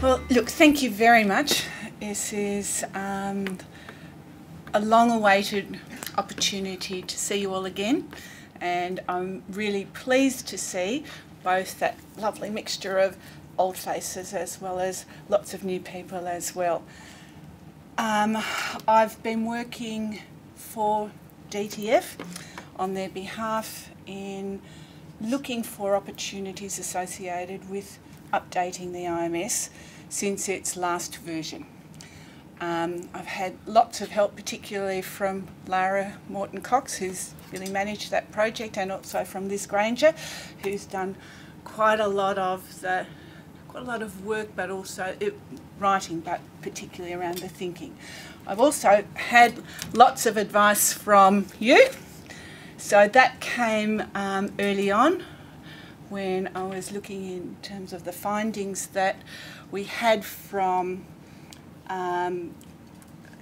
Well, look, thank you very much. This is a long-awaited opportunity to see you all again, and I'm really pleased to see both that lovely mixture of old faces as well as lots of new people as well. I've been working for DTF on their behalf in looking for opportunities associated with updating the IMS since its last version. I've had lots of help, particularly from Lara Morton-Cox, who's really managed that project, and also from Liz Granger, who's done quite a lot of work, but also writing, but particularly around the thinking. I've also had lots of advice from you. So that came early on when I was looking in terms of the findings that we had from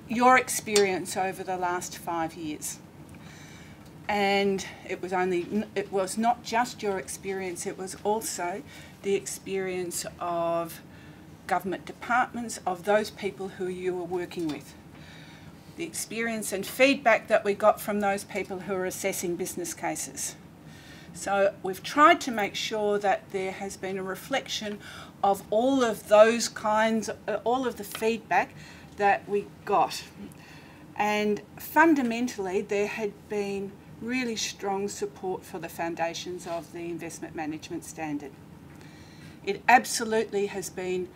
your experience over the last 5 years. And it was not just your experience, it was also the experience of government departments, of those people who you were working with. The experience and feedback that we got from those people who are assessing business cases. So we've tried to make sure that there has been a reflection of all of those all of the feedback that we got. And fundamentally, there had been really strong support for the foundations of the investment management standard. It absolutely has been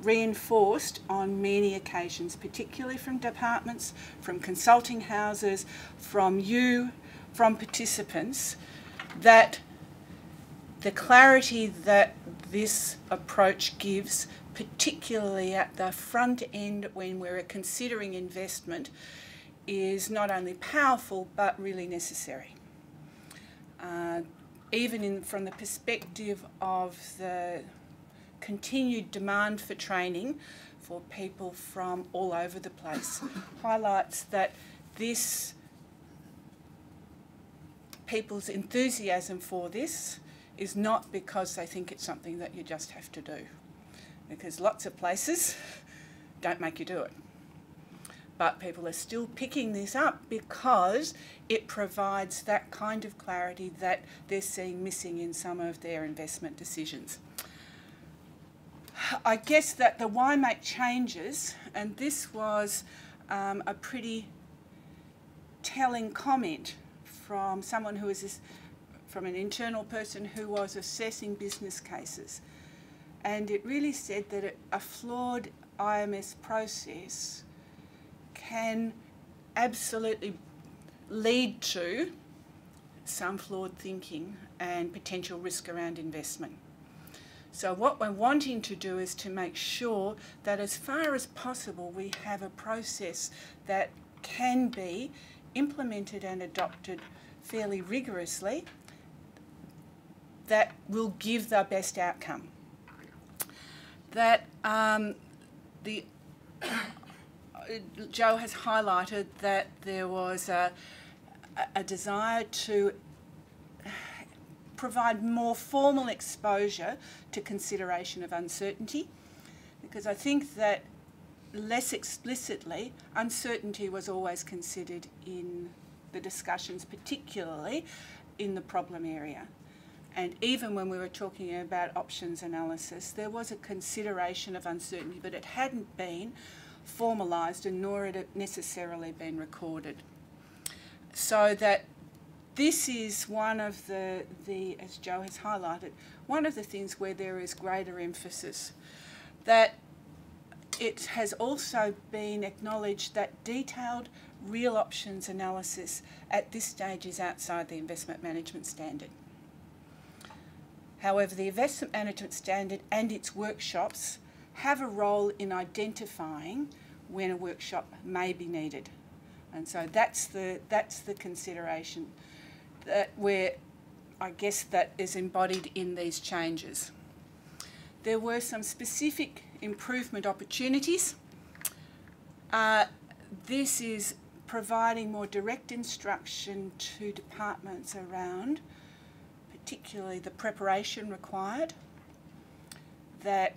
reinforced on many occasions, particularly from departments, from consulting houses, from you, from participants, that the clarity that this approach gives, particularly at the front end when we're considering investment, is not only powerful but really necessary. Even from the perspective of the continued demand for training for people from all over the place, highlights that this people's enthusiasm for this is not because they think it's something that you just have to do, because lots of places don't make you do it. But people are still picking this up because it provides that kind of clarity that they're seeing missing in some of their investment decisions. I guess that the why make changes, and this was a pretty telling comment from someone who was from an internal person who was assessing business cases. And it really said that a flawed IMS process can absolutely lead to some flawed thinking and potential risk around investment. So what we're wanting to do is to make sure that as far as possible we have a process that can be implemented and adopted fairly rigorously that will give the best outcome. That Joe has highlighted that there was a desire to provide more formal exposure to consideration of uncertainty, because I think that less explicitly, uncertainty was always considered in the discussions, particularly in the problem area. And even when we were talking about options analysis, there was a consideration of uncertainty, but it hadn't been formalised, and nor had it necessarily been recorded. So that this is one of the, as Joe has highlighted, one of the things where there is greater emphasis. That it has also been acknowledged that detailed real options analysis at this stage is outside the investment management standard. However, the investment management standard and its workshops have a role in identifying when a workshop may be needed. And so that's the consideration that I guess that is embodied in these changes. There were some specific improvement opportunities. This is providing more direct instruction to departments around particularly the preparation required, that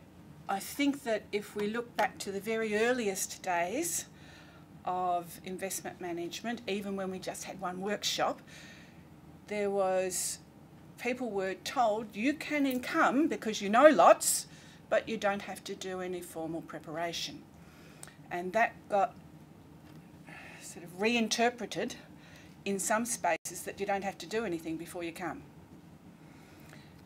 I think that if we look back to the very earliest days of investment management, even when we just had one workshop, people were told you can income because you know lots, but you don't have to do any formal preparation. And that got sort of reinterpreted in some spaces that you don't have to do anything before you come.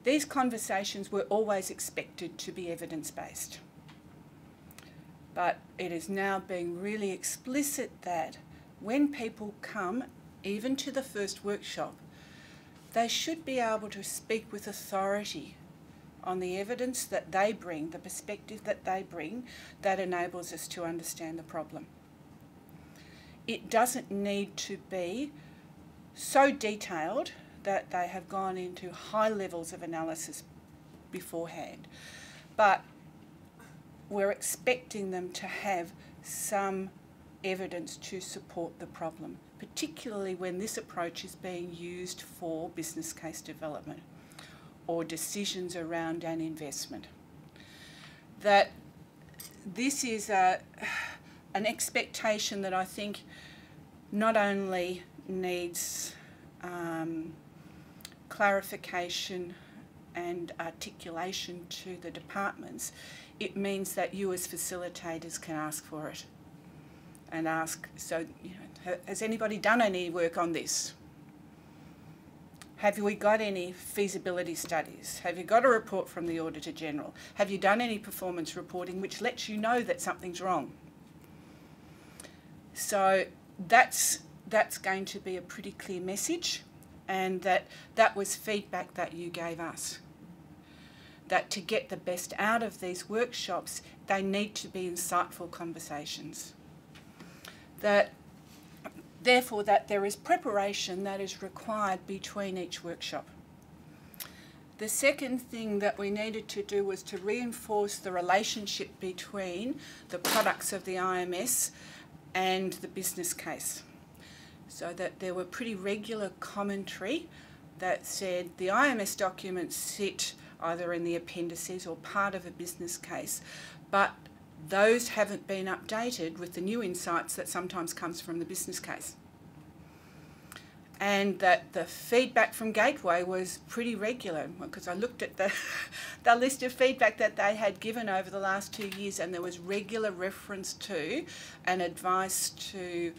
These conversations were always expected to be evidence-based. But it is now being really explicit that when people come, even to the first workshop, they should be able to speak with authority on the evidence that they bring, the perspective that they bring, that enables us to understand the problem. It doesn't need to be so detailed that they have gone into high levels of analysis beforehand, but we're expecting them to have some evidence to support the problem, particularly when this approach is being used for business case development or decisions around an investment. That this is an expectation that I think not only needs clarification and articulation to the departments, it means that you as facilitators can ask for it and ask, so, you know, has anybody done any work on this? Have we got any feasibility studies? Have you got a report from the Auditor General? Have you done any performance reporting which lets you know that something's wrong? So that's going to be a pretty clear message, and that was feedback that you gave us. That to get the best out of these workshops, they need to be insightful conversations. Therefore, that there is preparation that is required between each workshop. The second thing that we needed to do was to reinforce the relationship between the products of the IMS and the business case, so that there were pretty regular commentary that said the IMS documents sit either in the appendices or part of a business case, but those haven't been updated with the new insights that sometimes comes from the business case. And that the feedback from Gateway was pretty regular, because I looked at the list of feedback that they had given over the last 2 years, and there was regular reference to and advice to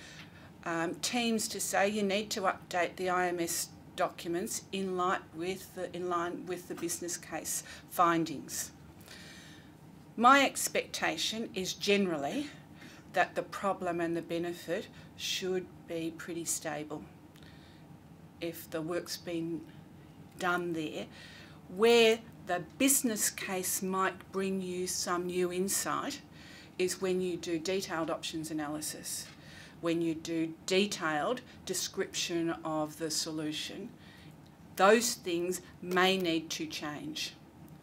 teams to say you need to update the IMS documents in line with the business case findings. My expectation is generally that the problem and the benefit should be pretty stable if the work's been done there. Where the business case might bring you some new insight is when you do detailed options analysis, when you do detailed description of the solution. Those things may need to change,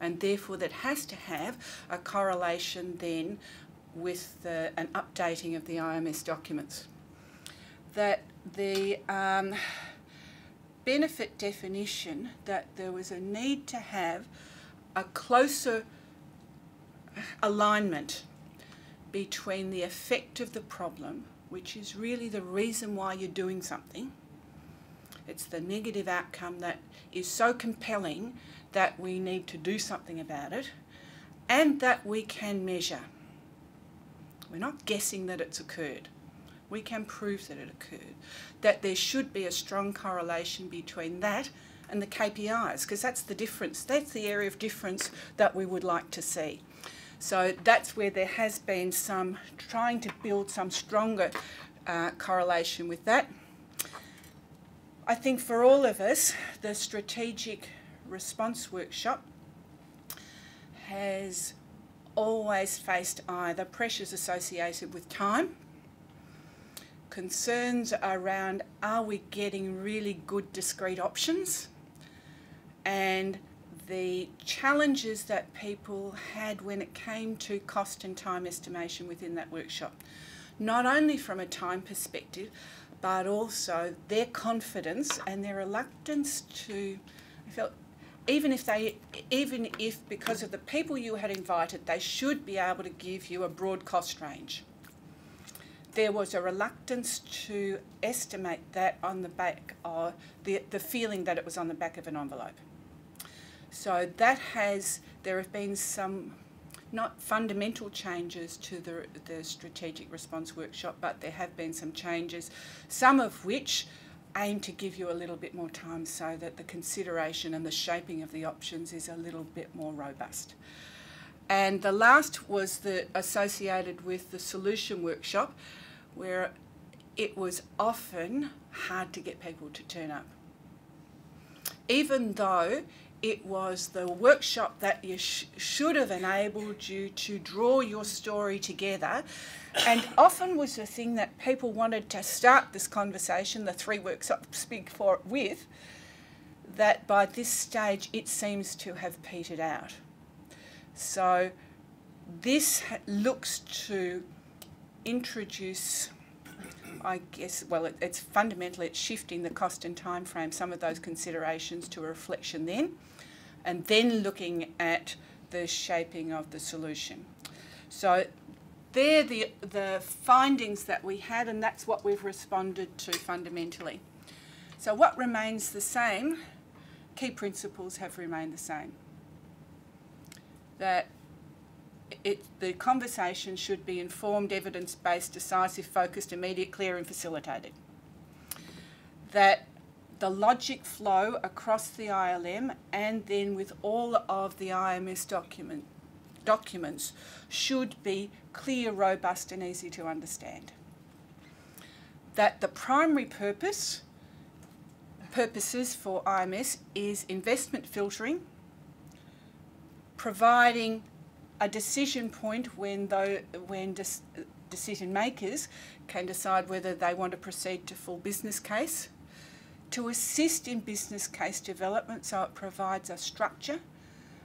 and therefore that has to have a correlation then with an updating of the IMS documents. That the benefit definition, that there was a need to have a closer alignment between the effect of the problem, which is really the reason why you're doing something. It's the negative outcome that is so compelling that we need to do something about it, and that we can measure. We're not guessing that it's occurred. We can prove that it occurred. That there should be a strong correlation between that and the KPIs, because that's the difference. That's the area of difference that we would like to see. So that's where there has been some trying to build some stronger correlation with that. I think for all of us, the strategic response workshop has always faced either pressures associated with time, concerns around are we getting really good discrete options, and the challenges that people had when it came to cost and time estimation within that workshop. Not only from a time perspective, but also their confidence and their reluctance to, I felt, even if because of the people you had invited, they should be able to give you a broad cost range. There was a reluctance to estimate that on the back of the feeling that it was on the back of an envelope. So there have been some not fundamental changes to the strategic response workshop, but there have been some changes, some of which aim to give you a little bit more time so that the consideration and the shaping of the options is a little bit more robust. And the last was associated with the solution workshop, where it was often hard to get people to turn up. Even though it was the workshop that you should have enabled you to draw your story together, and often was the thing that people wanted to start this conversation, the three workshops speak for it with, that by this stage it seems to have petered out. So this looks to introduce, I guess, well, it's fundamentally, it's shifting the cost and time frame, some of those considerations to a reflection then, and then looking at the shaping of the solution. So they're the findings that we had, and that's what we've responded to fundamentally. So what remains the same? Key principles have remained the same. That the conversation should be informed, evidence-based, decisive, focused, immediate, clear and facilitated. That the logic flow across the ILM and then with all of the IMS documents should be clear, robust and easy to understand. That the primary purposes for IMS is investment filtering, providing a decision point when decision makers can decide whether they want to proceed to full business case, to assist in business case development, so it provides a structure,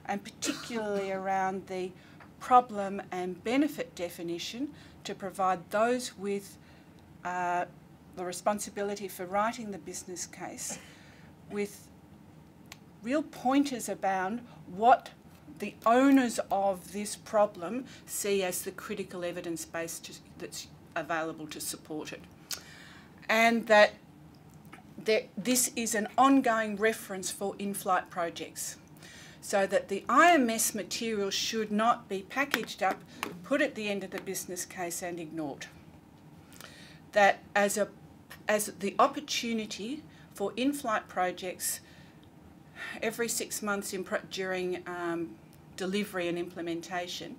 and particularly around the problem and benefit definition, to provide those with the responsibility for writing the business case with real pointers about what the owners of this problem see as the critical evidence base that's available to support it. And that this is an ongoing reference for in-flight projects, so that the IMS material should not be packaged up, put at the end of the business case and ignored. That as the opportunity for in-flight projects every 6 months during delivery and implementation,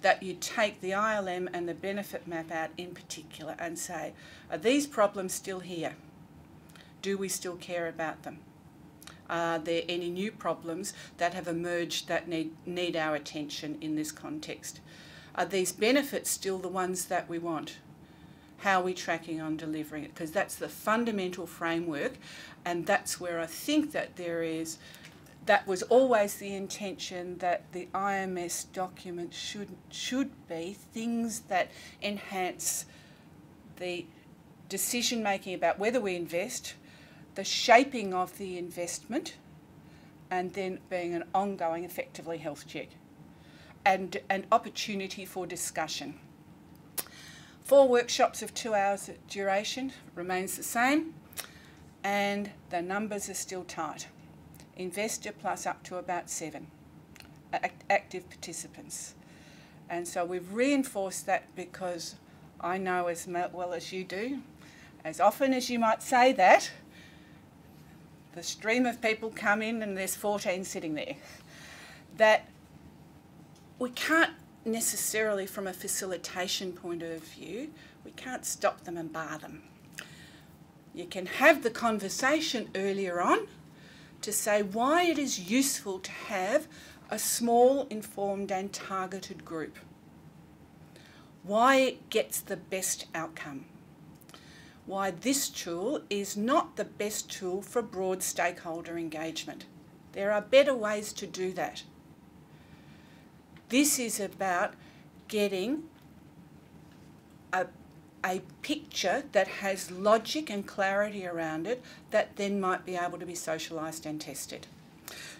that you take the ILM and the benefit map out in particular and say, are these problems still here? Do we still care about them? Are there any new problems that have emerged that need our attention in this context? Are these benefits still the ones that we want? How are we tracking on delivering it? Because that's the fundamental framework, and that's where I think that that was always the intention, that the IMS document should be things that enhance the decision making about whether we invest, the shaping of the investment, and then being an ongoing, effectively, health check and an opportunity for discussion. 4 workshops of 2 hours duration remains the same, and the numbers are still tight. Investor plus up to about 7 active participants. And so we've reinforced that because I know as well as you do, as often as you might say that, the stream of people come in and there's 14 sitting there. That we can't necessarily, from a facilitation point of view, we can't stop them and bar them. You can have the conversation earlier on to say why it is useful to have a small, informed and targeted group. Why it gets the best outcome. Why this tool is not the best tool for broad stakeholder engagement. There are better ways to do that. This is about getting a picture that has logic and clarity around it that then might be able to be socialised and tested.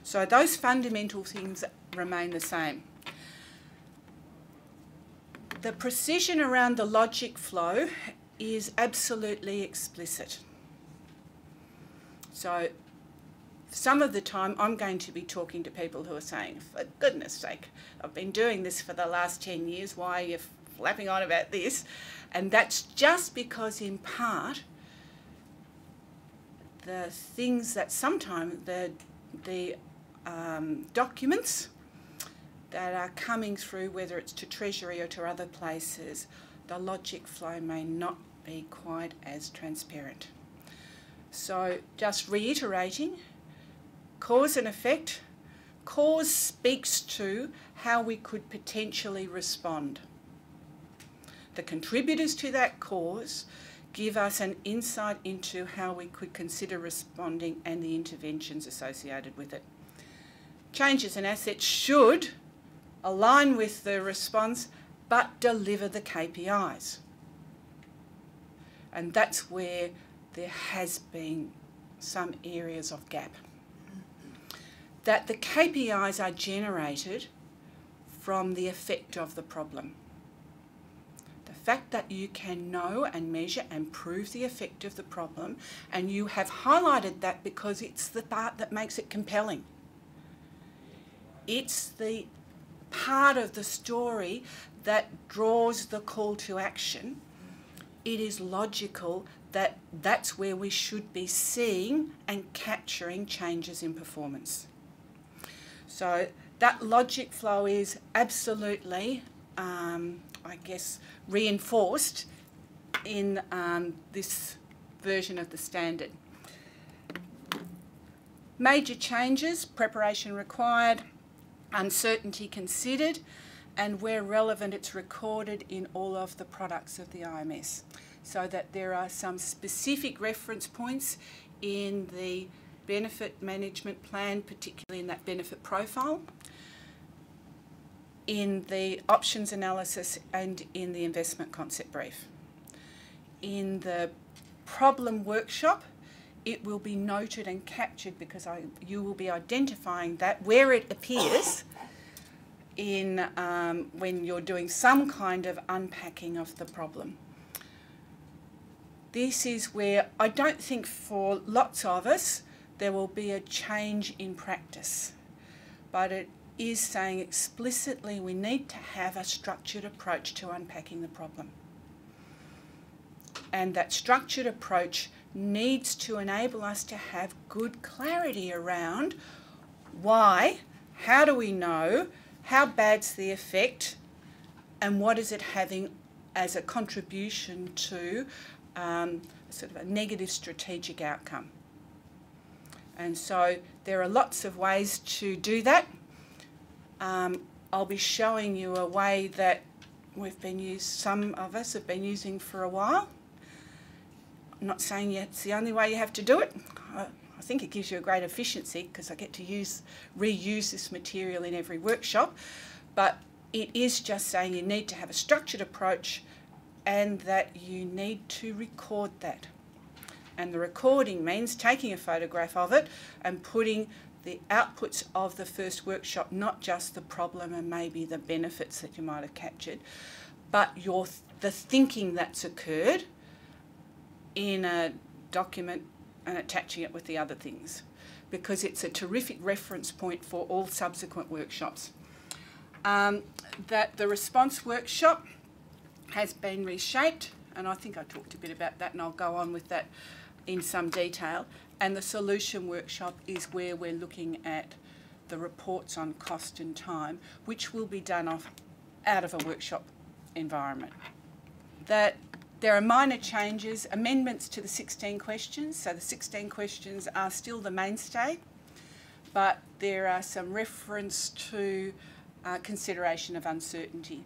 So those fundamental things remain the same. The precision around the logic flow is absolutely explicit. So some of the time I'm going to be talking to people who are saying, for goodness sake, I've been doing this for the last 10 years, why are you flapping on about this? And that's just because in part the things that sometimes the documents that are coming through, whether it's to Treasury or to other places, the logic flow may not be quite as transparent. So just reiterating, cause and effect. Cause speaks to how we could potentially respond. The contributors to that cause give us an insight into how we could consider responding and the interventions associated with it. Changes and assets should align with the response but deliver the KPIs. And that's where there has been some areas of gap. That the KPIs are generated from the effect of the problem. The fact that you can know and measure and prove the effect of the problem, and you have highlighted that because it's the part that makes it compelling. It's the part of the story that draws the call to action. It is logical that that's where we should be seeing and capturing changes in performance. So that logic flow is absolutely, I guess, reinforced in this version of the standard. Major changes, preparation required, uncertainty considered, and where relevant it's recorded in all of the products of the IMS, so that there are some specific reference points in the benefit management plan, particularly in that benefit profile, in the options analysis and in the investment concept brief. In the problem workshop, it will be noted and captured because you will be identifying that where it appears in when you're doing some kind of unpacking of the problem. This is where I don't think for lots of us there will be a change in practice, but it is saying explicitly we need to have a structured approach to unpacking the problem. And that structured approach needs to enable us to have good clarity around why, how do we know, how bad's the effect, and what is it having as a contribution to sort of a negative strategic outcome. And so there are lots of ways to do that. I'll be showing you a way that some of us have been using for a while. I'm not saying it's the only way you have to do it. I think it gives you a great efficiency because I get to reuse this material in every workshop, but it is just saying you need to have a structured approach and that you need to record that. And the recording means taking a photograph of it and putting the outputs of the first workshop, not just the problem and maybe the benefits that you might have captured, but the thinking that's occurred in a document and attaching it with the other things, because it's a terrific reference point for all subsequent workshops. That the response workshop has been reshaped, and I think I talked a bit about that and I'll go on with that in some detail. And the solution workshop is where we're looking at the reports on cost and time, which will be done out of a workshop environment. That there are minor changes, amendments to the 16 questions. So the 16 questions are still the mainstay, but there are some reference to consideration of uncertainty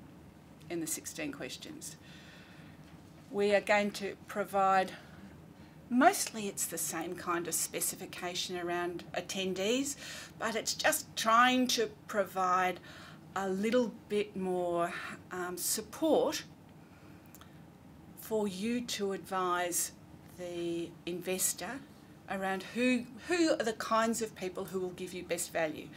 in the 16 questions. We are going to provide, mostly it's the same kind of specification around attendees, but it's just trying to provide a little bit more support for you to advise the investor around who are the kinds of people who will give you best value.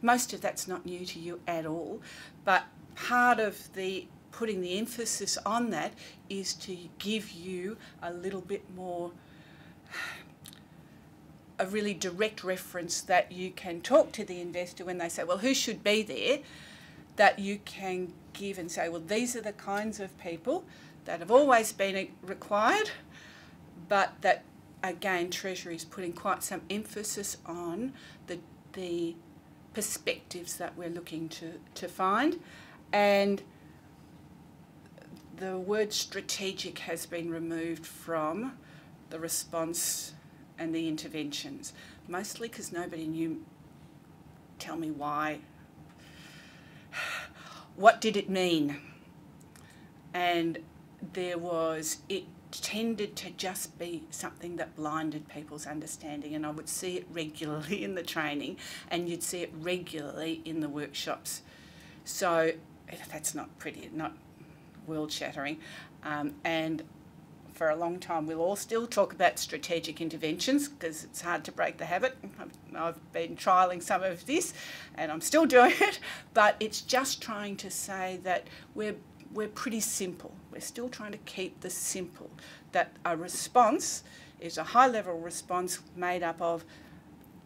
Most of that's not new to you at all, but part of the putting the emphasis on that is to give you a little bit more, a really direct reference that you can talk to the investor when they say, well, who should be there, that you can give and say, well, these are the kinds of people that have always been required, but that, again, Treasury is putting quite some emphasis on the perspectives that we're looking to find. And the word strategic has been removed from the response and the interventions, mostly because nobody knew, tell me why. What did it mean? And it tended to just be something that blinded people's understanding, and I would see it regularly in the training, and you'd see it regularly in the workshops. So that's not pretty, not world-shattering. And for a long time we'll all still talk about strategic interventions because it's hard to break the habit. I've been trialling some of this and I'm still doing it, but it's just trying to say that we're pretty simple. We're still trying to keep this simple, that a response is a high-level response made up of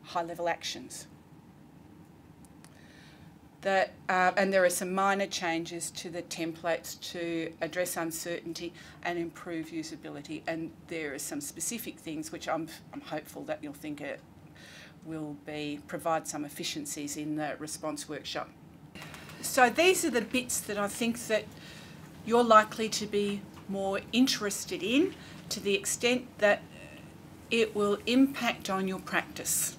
high-level actions. And there are some minor changes to the templates to address uncertainty and improve usability, and there are some specific things which I'm hopeful that you'll think will provide some efficiencies in the response workshop. So these are the bits that I think that you're likely to be more interested in, to the extent that it will impact on your practice.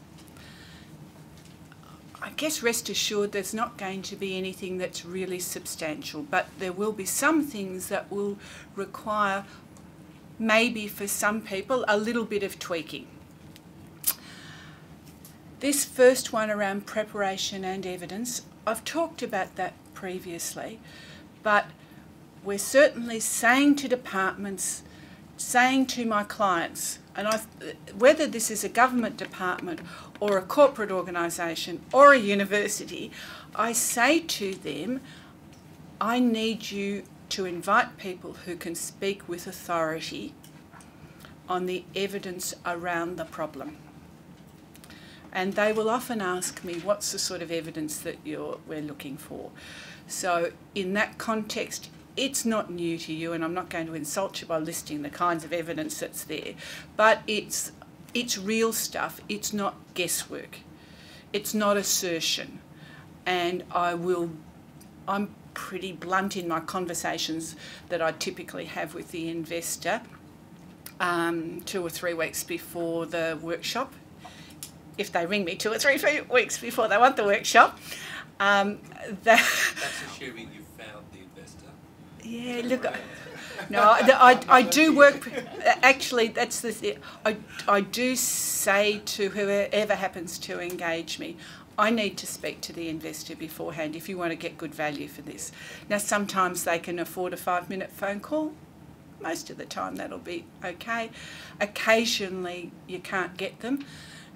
I guess rest assured there's not going to be anything that's really substantial, but there will be some things that will require, maybe for some people, a little bit of tweaking. This first one around preparation and evidence, I've talked about that previously, but we're certainly saying to departments, saying to my clients, and whether this is a government department or a corporate organisation or a university, I say to them, I need you to invite people who can speak with authority on the evidence around the problem. And they will often ask me, what's the sort of evidence that we're looking for? So in that context, it's not new to you, and I'm not going to insult you by listing the kinds of evidence that's there, but it's real stuff. It's not guesswork. It's not assertion. And I'm pretty blunt in my conversations that I typically have with the investor 2 or 3 weeks before the workshop, if they ring me 2 or 3 weeks before they want the workshop. That's assuming you've found the investor. Yeah, look, no, I do work, actually that's the thing, I do say to whoever happens to engage me, I need to speak to the investor beforehand if you want to get good value for this. Now sometimes they can afford a 5-minute phone call, most of the time that'll be okay. Occasionally you can't get them,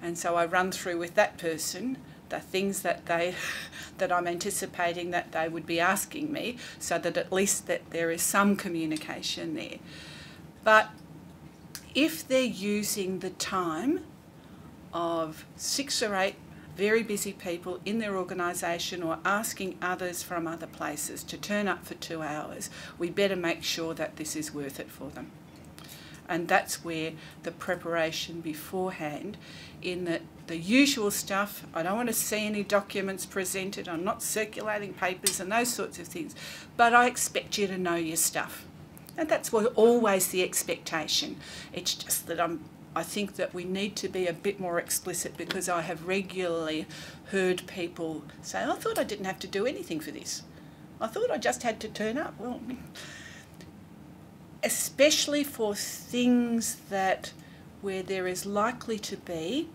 and so I run through with that person the things that I'm anticipating that they would be asking me, so that at least that there is some communication there. But if they're using the time of 6 or 8 very busy people in their organisation or asking others from other places to turn up for 2 hours, we better make sure that this is worth it for them. And that's where the preparation beforehand, in the usual stuff, I don't want to see any documents presented, I'm not circulating papers and those sorts of things, but I expect you to know your stuff. And that's always the expectation. It's just that I think that we need to be a bit more explicit, because I have regularly heard people say, I thought I didn't have to do anything for this. I thought I just had to turn up. Well, especially for things where there is likely to be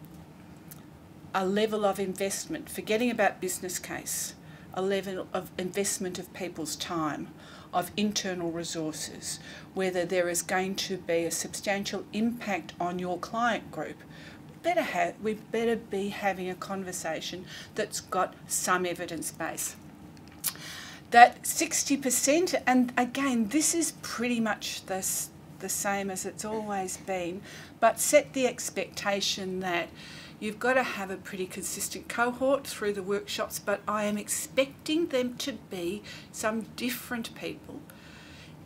a level of investment, forgetting about business case, a level of investment of people's time, of internal resources, whether there is going to be a substantial impact on your client group, better be having a conversation that's got some evidence base. That 60%, and again, this is pretty much the same as it's always been, but set the expectation that you've got to have a pretty consistent cohort through the workshops, but I am expecting them to be some different people.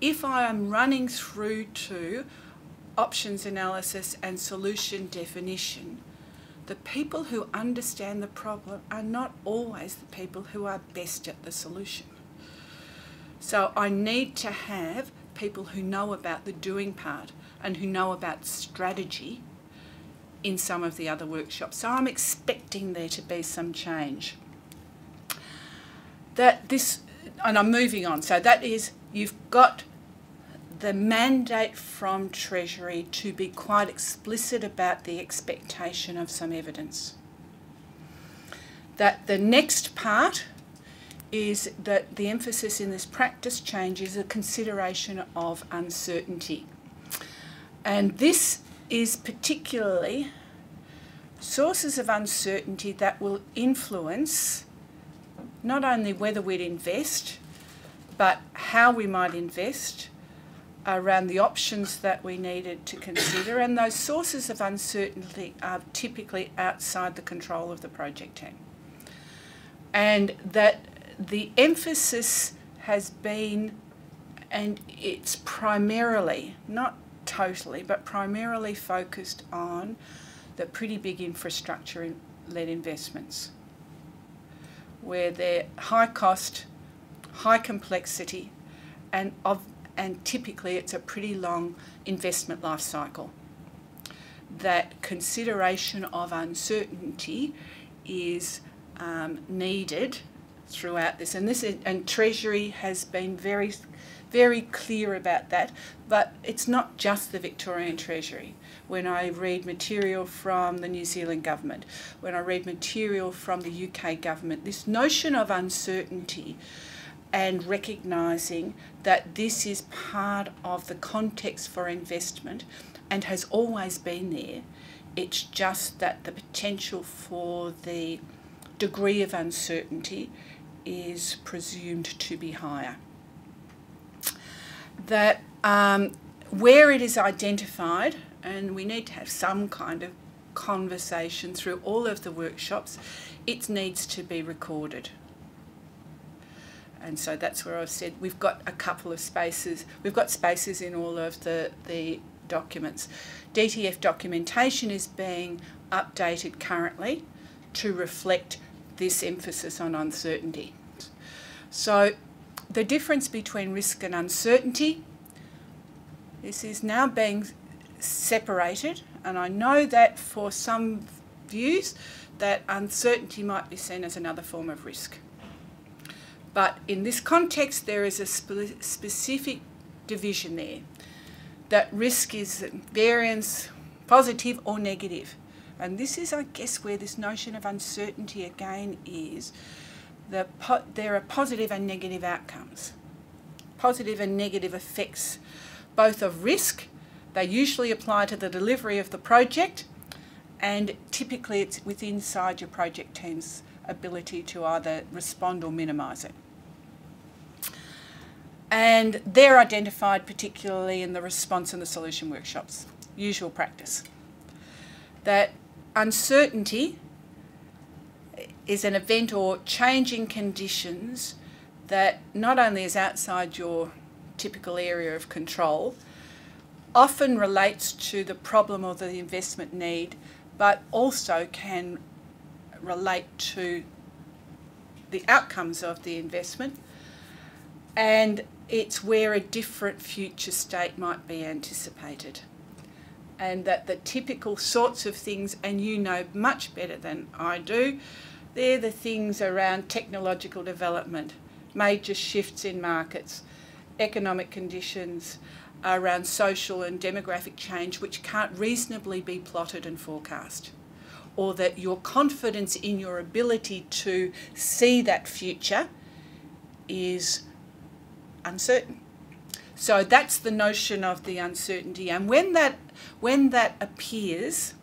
If I am running through to options analysis and solution definition, the people who understand the problem are not always the people who are best at the solution. So I need to have people who know about the doing part and who know about strategy in some of the other workshops. So I'm expecting there to be some change. And I'm moving on. So that is, you've got the mandate from Treasury to be quite explicit about the expectation of some evidence. That the next part is that the emphasis in this practice change is a consideration of uncertainty. And this is particularly sources of uncertainty that will influence not only whether we'd invest, but how we might invest, around the options that we needed to consider, and those sources of uncertainty are typically outside the control of the project team. And that the emphasis has been, and it's primarily, not totally, but primarily focused on the pretty big infrastructure-led investments, where they're high cost, high complexity, and typically it's a pretty long investment life cycle. That consideration of uncertainty is needed throughout this, and Treasury has been very, very clear about that. But it's not just the Victorian Treasury. When I read material from the New Zealand government, when I read material from the UK government, this notion of uncertainty and recognising that this is part of the context for investment and has always been there. It's just that the potential for the degree of uncertainty is presumed to be higher. That where it is identified, and we need to have some kind of conversation through all of the workshops, it needs to be recorded. And so that's where I've said we've got a couple of spaces. We've got spaces in all of the documents. DTF documentation is being updated currently to reflect this emphasis on uncertainty. So the difference between risk and uncertainty, this is now being separated, and I know that for some views that uncertainty might be seen as another form of risk. But in this context, there is a specific division there, that risk is variance, positive or negative. And this is, I guess, where this notion of uncertainty again is, that there are positive and negative outcomes. Positive and negative effects, both of risk, they usually apply to the delivery of the project, and typically it's within inside your project team's ability to either respond or minimise it. And they're identified particularly in the response and the solution workshops, usual practice. That uncertainty is an event or changing conditions that not only is outside your typical area of control, often relates to the problem or the investment need, but also can relate to the outcomes of the investment, and it's where a different future state might be anticipated. And that the typical sorts of things, and you know much better than I do, they're the things around technological development, major shifts in markets, economic conditions, around social and demographic change, which can't reasonably be plotted and forecast, or that your confidence in your ability to see that future is uncertain. So that's the notion of the uncertainty, and when that appears,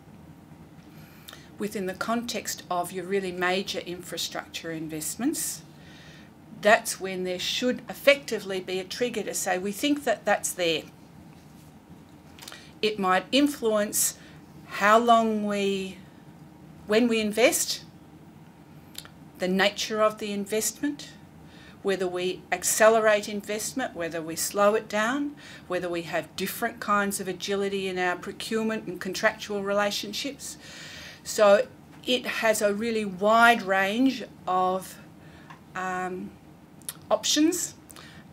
within the context of your really major infrastructure investments, that's when there should effectively be a trigger to say, we think that that's there. It might influence how long when we invest, the nature of the investment, whether we accelerate investment, whether we slow it down, whether we have different kinds of agility in our procurement and contractual relationships. So it has a really wide range of options,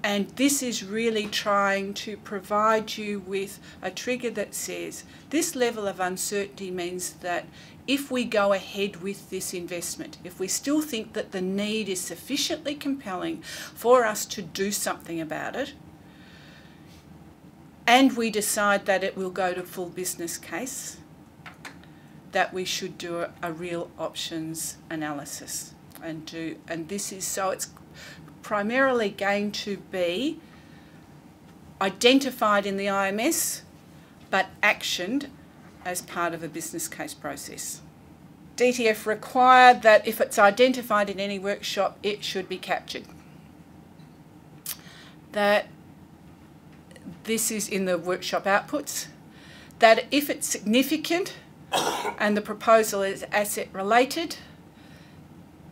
and this is really trying to provide you with a trigger that says this level of uncertainty means that if we go ahead with this investment, if we still think that the need is sufficiently compelling for us to do something about it, and we decide that it will go to full business case, that we should do a real options analysis and this is, so it's primarily going to be identified in the IMS but actioned as part of a business case process. DTF required that if it's identified in any workshop, it should be captured. That this is in the workshop outputs. That if it's significant and the proposal is asset related,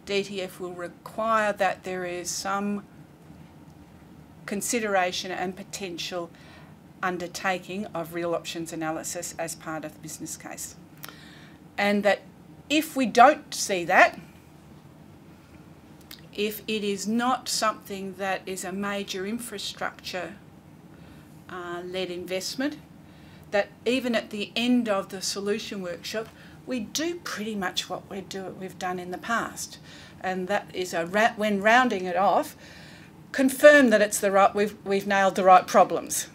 DTF will require that there is some consideration and potential undertaking of real options analysis as part of the business case. And that if we don't see that, if it is not something that is a major infrastructure led investment, that even at the end of the solution workshop, we do pretty much what we've done in the past. And that is, when rounding it off, confirm that it's the right, we've nailed the right problems.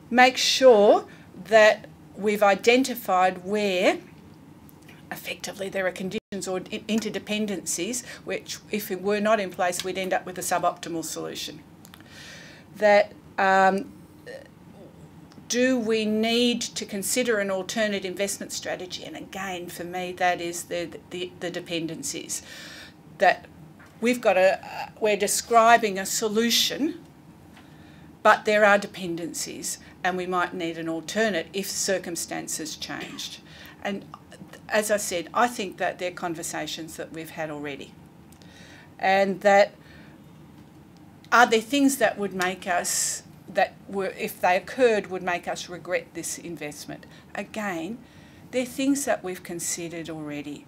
Make sure that we've identified where effectively there are conditions or interdependencies which, if it were not in place, we'd end up with a suboptimal solution. That do we need to consider an alternate investment strategy? And again, for me, that is the dependencies. That we've got we're describing a solution, but there are dependencies, and we might need an alternate if circumstances changed. And as I said, I think that they're conversations that we've had already. And that are there things that would make us, that were, if they occurred, would make us regret this investment? Again, they're things that we've considered already.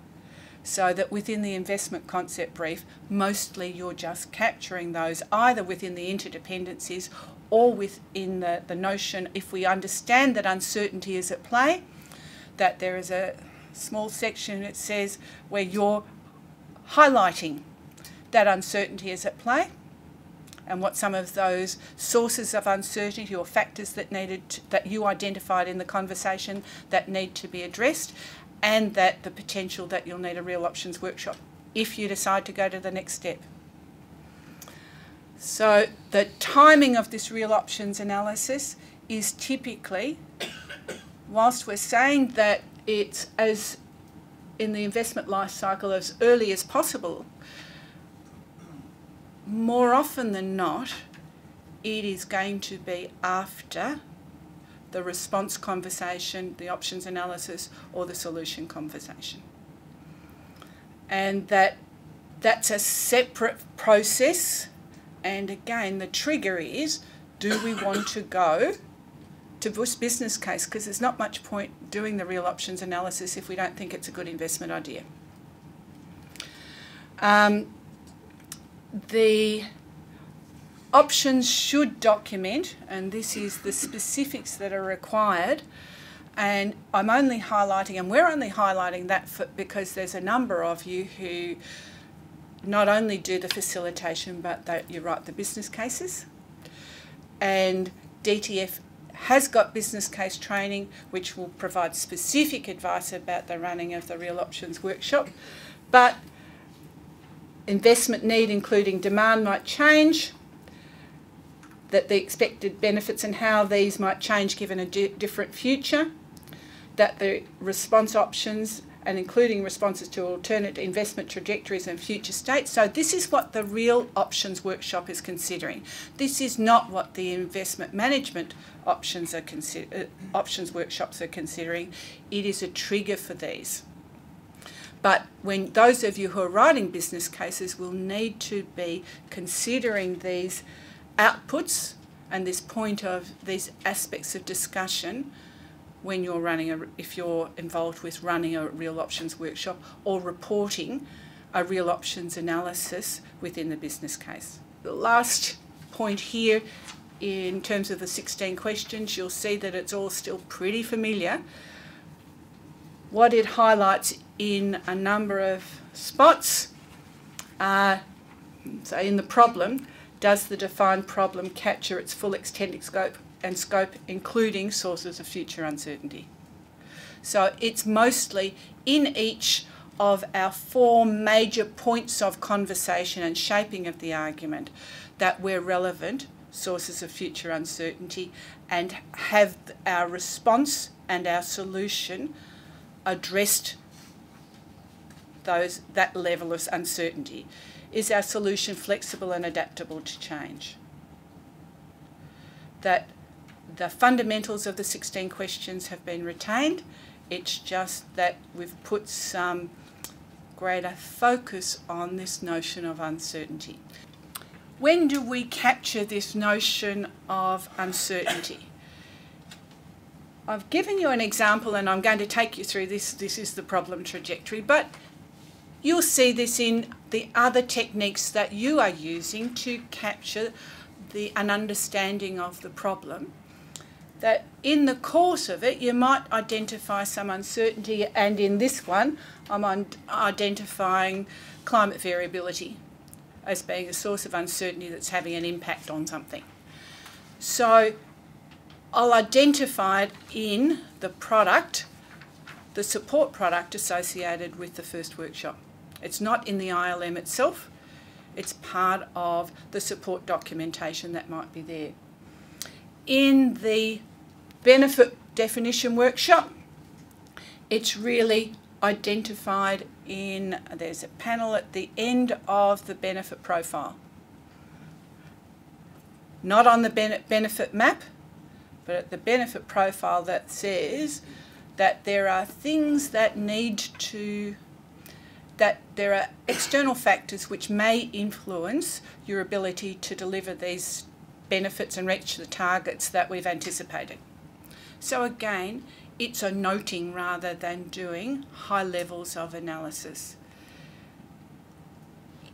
So that within the investment concept brief, mostly you're just capturing those either within the interdependencies or within the notion, if we understand that uncertainty is at play, that there is a small section that says where you're highlighting that uncertainty is at play and what some of those sources of uncertainty or factors that you identified in the conversation that need to be addressed, and that the potential that you'll need a real options workshop if you decide to go to the next step. So the timing of this real options analysis is typically, whilst we're saying that it's as in the investment life cycle as early as possible, more often than not, it is going to be after the response conversation, the options analysis, or the solution conversation. And that's a separate process. And again, the trigger is, do we want to go to this business case? Because there's not much point doing the real options analysis if we don't think it's a good investment idea. The options should document, and this is the specifics that are required, and I'm only highlighting, and we're only highlighting that because there's a number of you who not only do the facilitation, but that you write the business cases. And DTF has got business case training, which will provide specific advice about the running of the real options workshop. But investment need, including demand, might change, that the expected benefits and how these might change given a different future, that the response options and including responses to alternate investment trajectories and future states. So this is what the Real Options Workshop is considering. This is not what the investment management options workshops are considering. It is a trigger for these. But when those of you who are writing business cases will need to be considering these outputs and this point of these aspects of discussion when you're running if you're involved with running a real options workshop or reporting a real options analysis within the business case. The last point here, in terms of the 16 questions, you'll see that it's all still pretty familiar. What it highlights in a number of spots are, so in the problem, does the defined problem capture its full extent and scope, including sources of future uncertainty? So it's mostly in each of our 4 major points of conversation and shaping of the argument that we're relevant sources of future uncertainty and have our response and our solution addressed that level of uncertainty. Is our solution flexible and adaptable to change? That the fundamentals of the 16 questions have been retained. It's just that we've put some greater focus on this notion of uncertainty. When do we capture this notion of uncertainty? I've given you an example and I'm going to take you through this. This is the problem trajectory, but you'll see this in the other techniques that you are using to capture an understanding of the problem. That in the course of it, you might identify some uncertainty, and in this one, I'm identifying climate variability as being a source of uncertainty that's having an impact on something. So I'll identify it in the product, the support product associated with the first workshop. It's not in the ILM itself, it's part of the support documentation that might be there. In the benefit definition workshop, it's really identified in, there's a panel at the end of the benefit profile. Not on the benefit map, but at the benefit profile that says that there are things that that there are external factors which may influence your ability to deliver these benefits and reach the targets that we've anticipated. So again, it's a noting rather than doing high levels of analysis.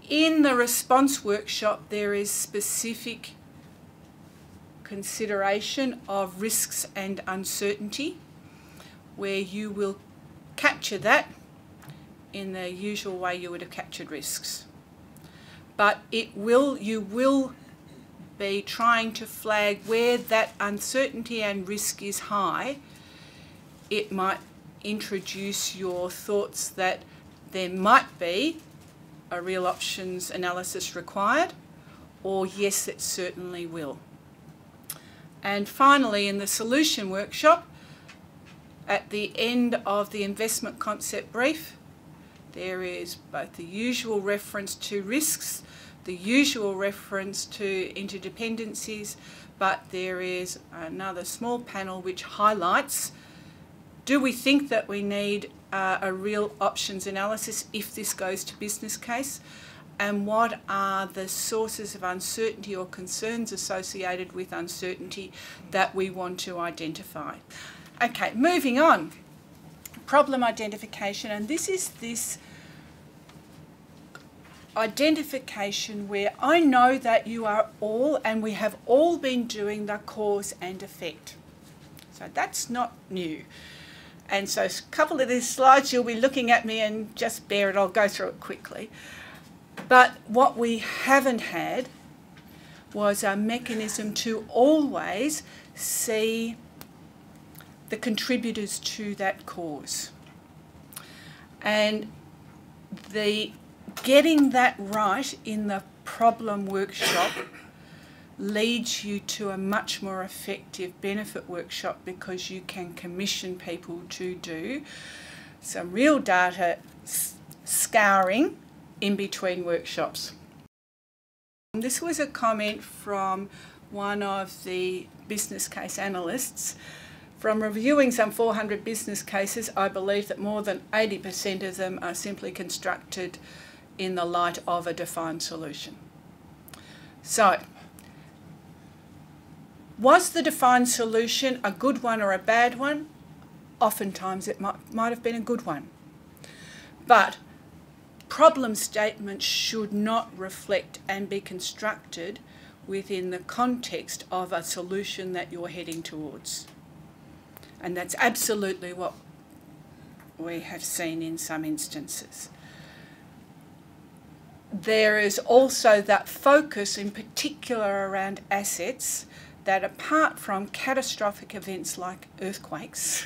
In the response workshop, there is specific consideration of risks and uncertainty, where you will capture that in the usual way you would have captured risks. But you will be trying to flag where that uncertainty and risk is high. It might introduce your thoughts that there might be a real options analysis required, or yes, it certainly will. And finally, in the solution workshop, at the end of the investment concept brief, there is both the usual reference to risks, the usual reference to interdependencies, but there is another small panel which highlights, do we think that we need a real options analysis if this goes to business case? And what are the sources of uncertainty or concerns associated with uncertainty that we want to identify? Okay, moving on. Problem identification, and this is this identification where I know that you are all, and we have all been doing the cause and effect. So that's not new. And so a couple of these slides you'll be looking at me and just bear it, I'll go through it quickly. But what we haven't had was a mechanism to always see the contributors to that cause. And getting that right in the problem workshop leads you to a much more effective benefit workshop, because you can commission people to do some real data scouring in between workshops. This was a comment from one of the business case analysts. From reviewing some 400 business cases, I believe that more than 80% of them are simply constructed in the light of a defined solution. So, was the defined solution a good one or a bad one? Oftentimes it might have been a good one. But problem statements should not reflect and be constructed within the context of a solution that you're heading towards. And that's absolutely what we have seen in some instances. There is also that focus in particular around assets, that apart from catastrophic events like earthquakes,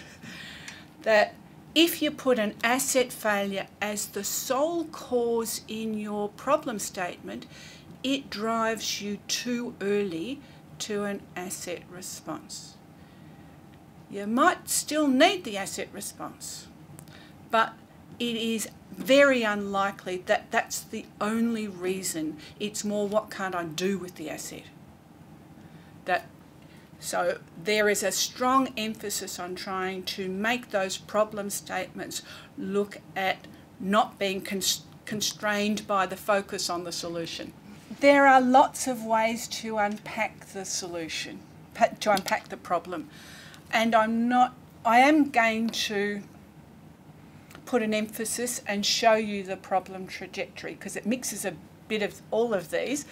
that if you put an asset failure as the sole cause in your problem statement, it drives you too early to an asset response. You might still need the asset response, but it is very unlikely that that's the only reason. It's more, what can't I do with the asset? So there is a strong emphasis on trying to make those problem statements look at not being constrained by the focus on the solution. There are lots of ways to unpack the solution, to unpack the problem. And I am going to put an emphasis and show you the problem trajectory, because it mixes a bit of all of these.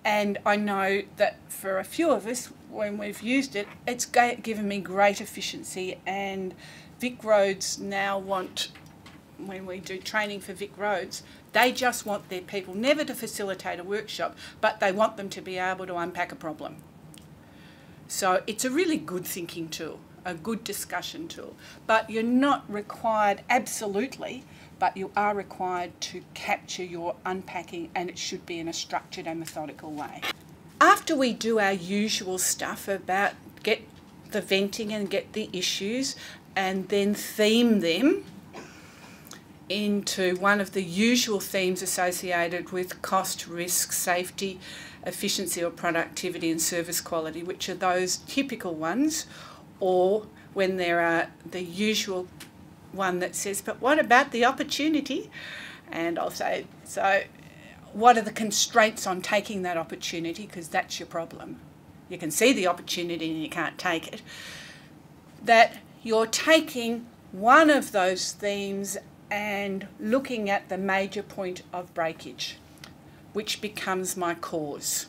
And I know that for a few of us, when we've used it, it's given me great efficiency. And VicRoads now want, when we do training for VicRoads, they just want their people never to facilitate a workshop, but they want them to be able to unpack a problem. So it's a really good thinking tool, a good discussion tool. But you're not required absolutely, but you are required to capture your unpacking, and it should be in a structured and methodical way. After we do our usual stuff about get the venting and get the issues and then theme them into one of the usual themes associated with cost, risk, safety, efficiency or productivity and service quality, which are those typical ones, or when there are the usual one that says, but what about the opportunity? And I'll say, so what are the constraints on taking that opportunity? Because that's your problem. You can see the opportunity and you can't take it. That you're taking one of those themes and looking at the major point of breakage, which becomes my cause.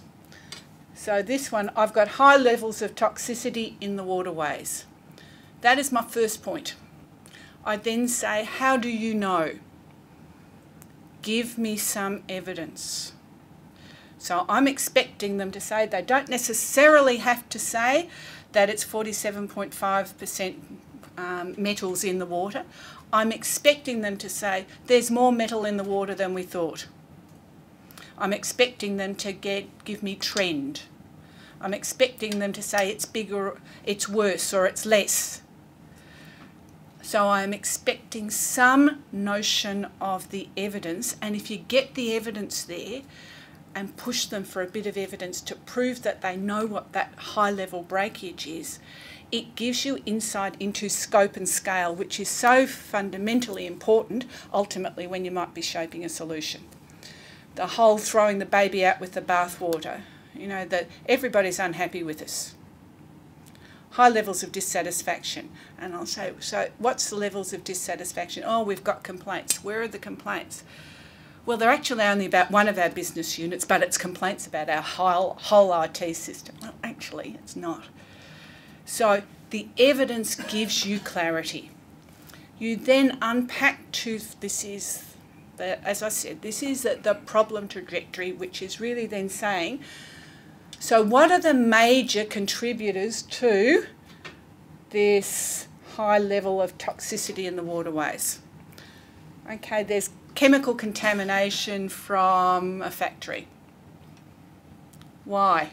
So this one, I've got high levels of toxicity in the waterways. That is my first point. I then say, how do you know? Give me some evidence. So I'm expecting them to say, they don't necessarily have to say that it's 47.5% metals in the water. I'm expecting them to say, there's more metal in the water than we thought. I'm expecting them to give me trend. I'm expecting them to say it's bigger, it's worse, or it's less. So I'm expecting some notion of the evidence, and if you get the evidence there and push them for a bit of evidence to prove that they know what that high-level breakage is, it gives you insight into scope and scale, which is so fundamentally important ultimately when you might be shaping a solution. The whole throwing the baby out with the bathwater, you know, that everybody's unhappy with us. High levels of dissatisfaction. And I'll say, so what's the levels of dissatisfaction? Oh, we've got complaints. Where are the complaints? Well, they're actually only about one of our business units, but it's complaints about our whole IT system. Well, actually, it's not. So the evidence gives you clarity. You then unpack to, this is, as I said, this is the problem trajectory, which is really then saying, so what are the major contributors to this high level of toxicity in the waterways? Okay, there's chemical contamination from a factory. Why?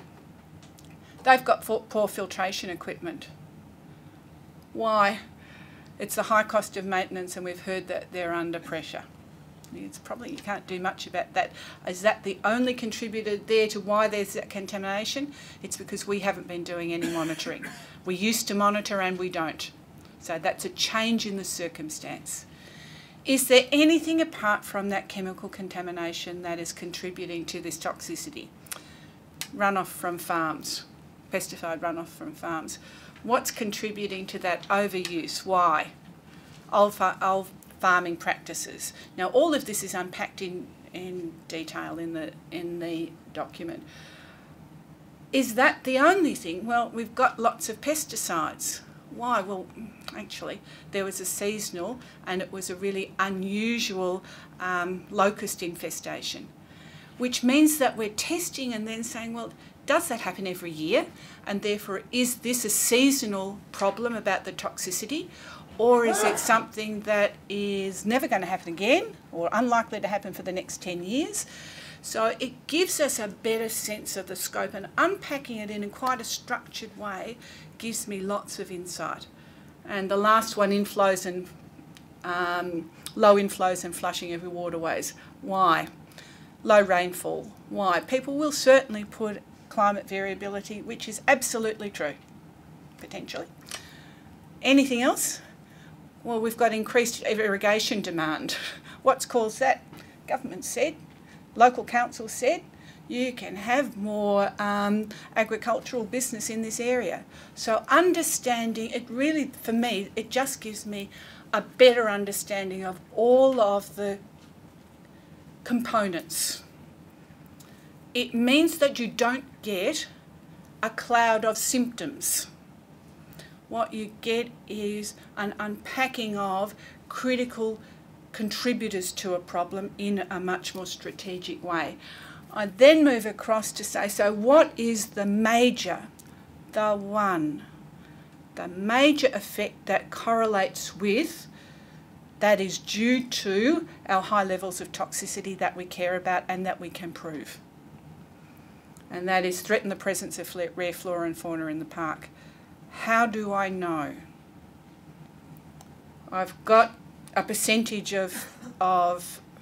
They've got poor filtration equipment. Why? It's the high cost of maintenance, and we've heard that they're under pressure. It's probably, you can't do much about that. Is that the only contributor there to why there's that contamination? It's because we haven't been doing any monitoring. We used to monitor and we don't. So that's a change in the circumstance. Is there anything apart from that chemical contamination that is contributing to this toxicity? Runoff from farms, pesticide runoff from farms. What's contributing to that overuse? Why? Old farming practices. Now, all of this is unpacked in detail in the document. Is that the only thing? Well, we've got lots of pesticides. Why? Well, actually, there was a seasonal, and it was a really unusual locust infestation, which means that we're testing and then saying, well, does that happen every year? And therefore, is this a seasonal problem about the toxicity? Or is it something that is never going to happen again or unlikely to happen for the next 10 years? So it gives us a better sense of the scope, and unpacking it in quite a structured way gives me lots of insight. And the last one, inflows and low inflows and flushing of waterways. Why? Low rainfall. Why? People will certainly put climate variability, which is absolutely true, potentially. Anything else? Well, we've got increased irrigation demand. What's caused that? Government said, local council said, you can have more agricultural business in this area. So understanding, it really, for me, it just gives me a better understanding of all of the components. It means that you don't get a cloud of symptoms. What you get is an unpacking of critical contributors to a problem in a much more strategic way. I then move across to say, so what is the major, the major effect that correlates with, that is due to our high levels of toxicity that we care about and that we can prove? And that is threaten the presence of rare flora and fauna in the park. How do I know? I've got a percentage of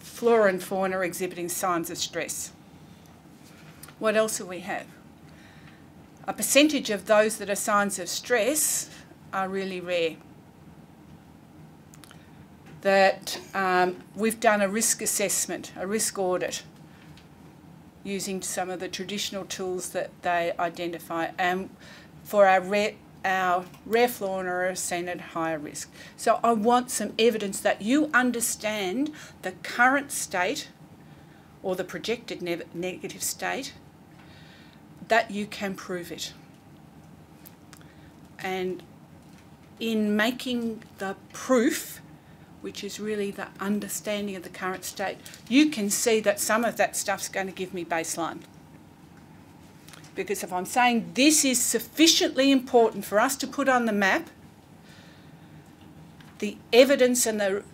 flora and fauna exhibiting signs of stress. What else do we have? A percentage of those that are signs of stress are really rare. That we've done a risk assessment, a risk audit, using some of the traditional tools that they identify, and for our rare fauna are seen at higher risk. So I want some evidence that you understand the current state or the projected negative state, that you can prove it. And in making the proof, which is really the understanding of the current state, you can see that some of that stuff's going to give me baseline. Because if I'm saying this is sufficiently important for us to put on the map, the evidence and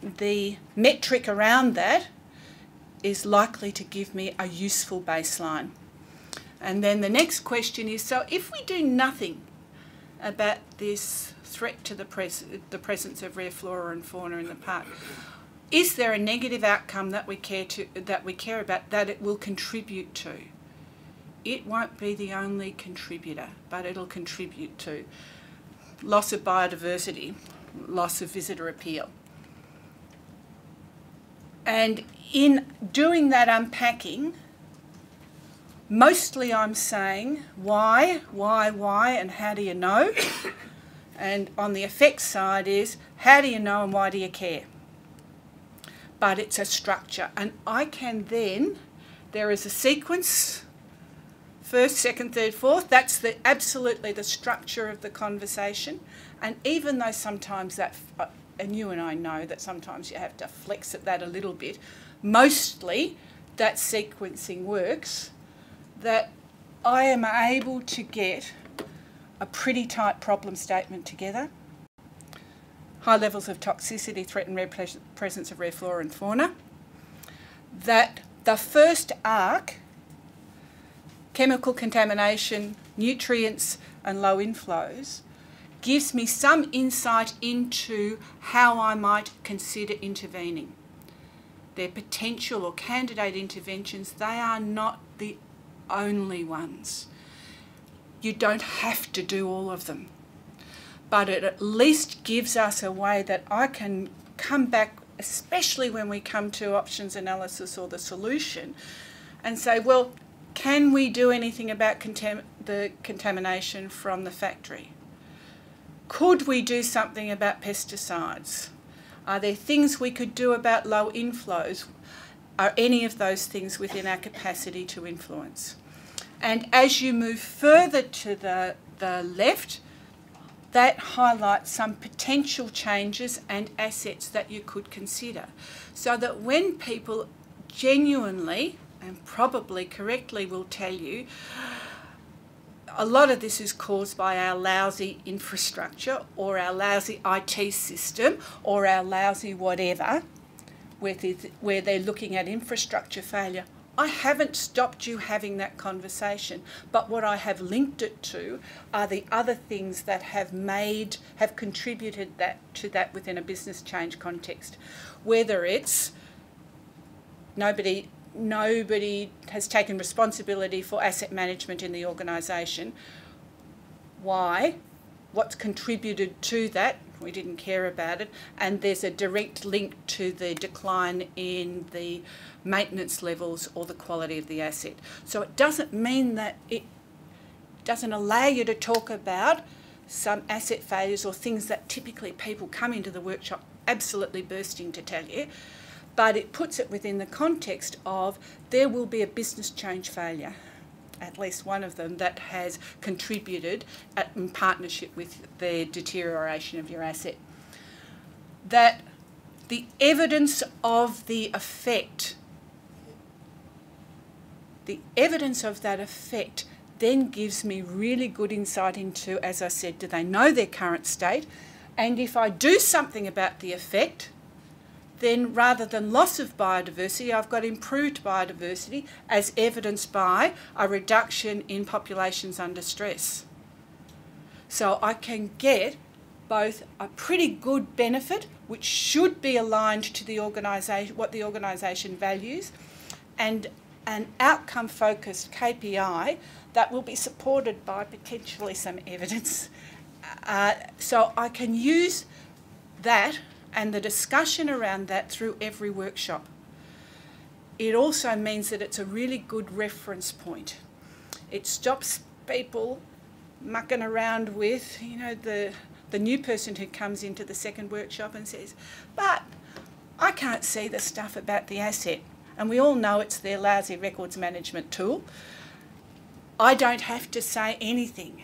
the metric around that is likely to give me a useful baseline. And then the next question is, so if we do nothing about this threat to the presence of rare flora and fauna in the park, is there a negative outcome that we care about that it will contribute to? It won't be the only contributor, but it'll contribute to loss of biodiversity, loss of visitor appeal. And in doing that unpacking, mostly I'm saying why, and how do you know? And on the effects side is, how do you know and why do you care? But it's a structure, and I can then, there is a sequence, first, second, third, fourth. That's absolutely the structure of the conversation. And even though sometimes that, and you and I know that sometimes you have to flex at that a little bit, mostly that sequencing works, that I am able to get a pretty tight problem statement together. High levels of toxicity threaten presence of rare flora and fauna. That the first arc, chemical contamination, nutrients and low inflows, gives me some insight into how I might consider intervening. Their potential or candidate interventions, they are not the only ones. You don't have to do all of them, but it at least gives us a way that I can come back, especially when we come to options analysis or the solution, and say, well, can we do anything about the contamination from the factory? Could we do something about pesticides? Are there things we could do about low inflows? Are any of those things within our capacity to influence? And as you move further to the left, that highlights some potential changes and assets that you could consider. So that when people genuinely and probably correctly will tell you, a lot of this is caused by our lousy infrastructure or our lousy IT system or our lousy whatever, where they're looking at infrastructure failure. I haven't stopped you having that conversation, but what I have linked it to are the other things that have contributed to that within a business change context. Whether it's nobody has taken responsibility for asset management in the organisation. Why? What's contributed to that? We didn't care about it. And there's a direct link to the decline in the maintenance levels or the quality of the asset. So it doesn't mean that it doesn't allow you to talk about some asset failures or things that typically people come into the workshop absolutely bursting to tell you. But it puts it within the context of there will be a business change failure, at least one of them, that has contributed in partnership with the deterioration of your asset. That the evidence of the effect, that effect then gives me really good insight into, as I said, do they know their current state? And if I do something about the effect, then rather than loss of biodiversity, I've got improved biodiversity as evidenced by a reduction in populations under stress. So I can get both a pretty good benefit, which should be aligned to the organisation, what the organisation values, and an outcome-focused KPI that will be supported by potentially some evidence. So I can use that and the discussion around that through every workshop. It also means that it's a really good reference point. It stops people mucking around with, the new person who comes into the second workshop and says, but I can't see the stuff about the asset. And we all know it's their lousy records management tool. I don't have to say anything,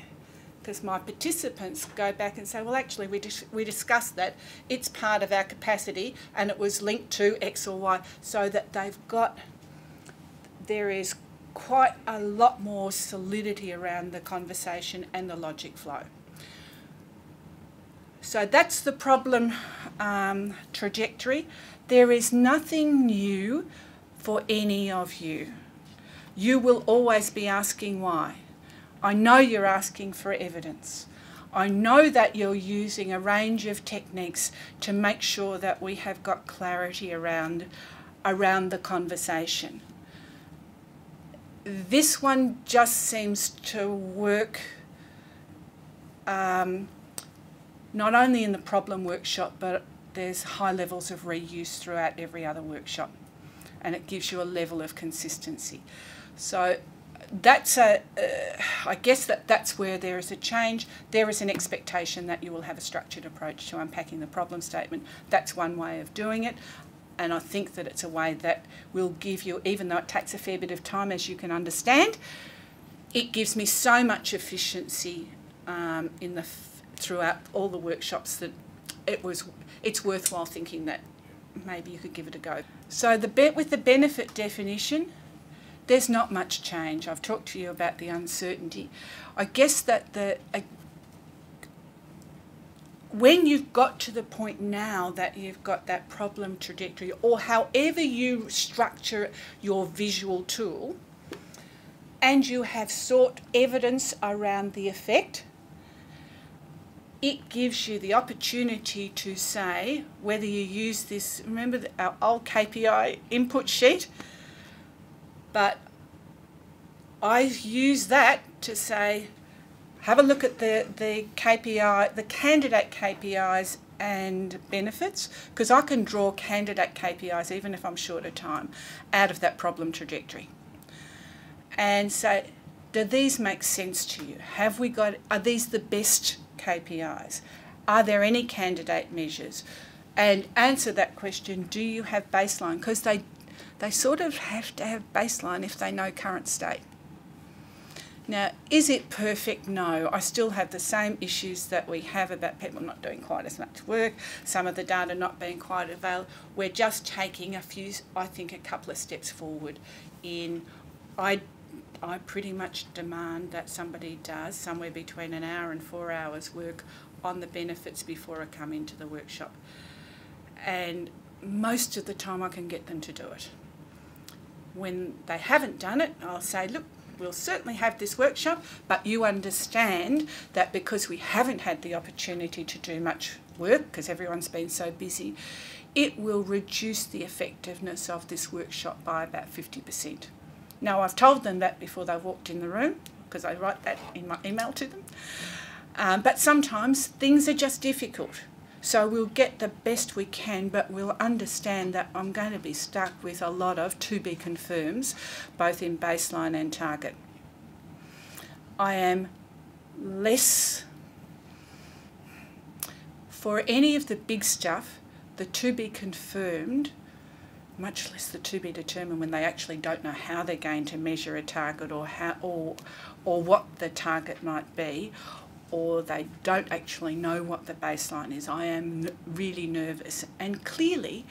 because my participants go back and say, well, actually, we discussed that. It's part of our capacity and it was linked to X or Y, so that there is quite a lot more solidity around the conversation and the logic flow. So that's the problem trajectory. There is nothing new for any of you. You will always be asking why. I know you're asking for evidence. I know that you're using a range of techniques to make sure that we have got clarity around the conversation. This one just seems to work not only in the problem workshop, but there's high levels of reuse throughout every other workshop, and it gives you a level of consistency. So that's I guess that's where there is a change. There is an expectation that you will have a structured approach to unpacking the problem statement. That's one way of doing it, and I think that it's a way that will give you, even though it takes a fair bit of time, as you can understand, it gives me so much efficiency throughout all the workshops that it's worthwhile thinking that maybe you could give it a go. So with the benefit definition, there's not much change. I've talked to you about the uncertainty. I guess that when you've got to the point now that you've got that problem trajectory, or however you structure your visual tool, and you have sought evidence around the effect, it gives you the opportunity to say whether you use this, remember our old KPI input sheet, but I use that to say, have a look at the KPI, the candidate KPIs and benefits, because I can draw candidate KPIs, even if I'm short of time, out of that problem trajectory. And say, do these make sense to you? Are these the best KPIs? Are there any candidate measures? And answer that question, do you have baseline? Because they sort of have to have baseline if they know current state. Now, is it perfect? No. I still have the same issues that we have about people not doing quite as much work, some of the data not being quite available. We're just taking I think a couple of steps forward in, I pretty much demand that somebody does somewhere between an hour and 4 hours work on the benefits before I come into the workshop. And most of the time I can get them to do it. When they haven't done it, I'll say, look, we'll certainly have this workshop, but you understand that because we haven't had the opportunity to do much work, because everyone's been so busy, it will reduce the effectiveness of this workshop by about 50%. Now, I've told them that before they walked in the room, because I write that in my email to them. But sometimes things are just difficult. So we'll get the best we can, but we'll understand that I'm going to be stuck with a lot of to be confirms, both in baseline and target. I am less, for any of the big stuff, the to be confirmed, much less the to be determined when they actually don't know how they're going to measure a target or what the target might be, or they don't actually know what the baseline is. I am really nervous. And clearly,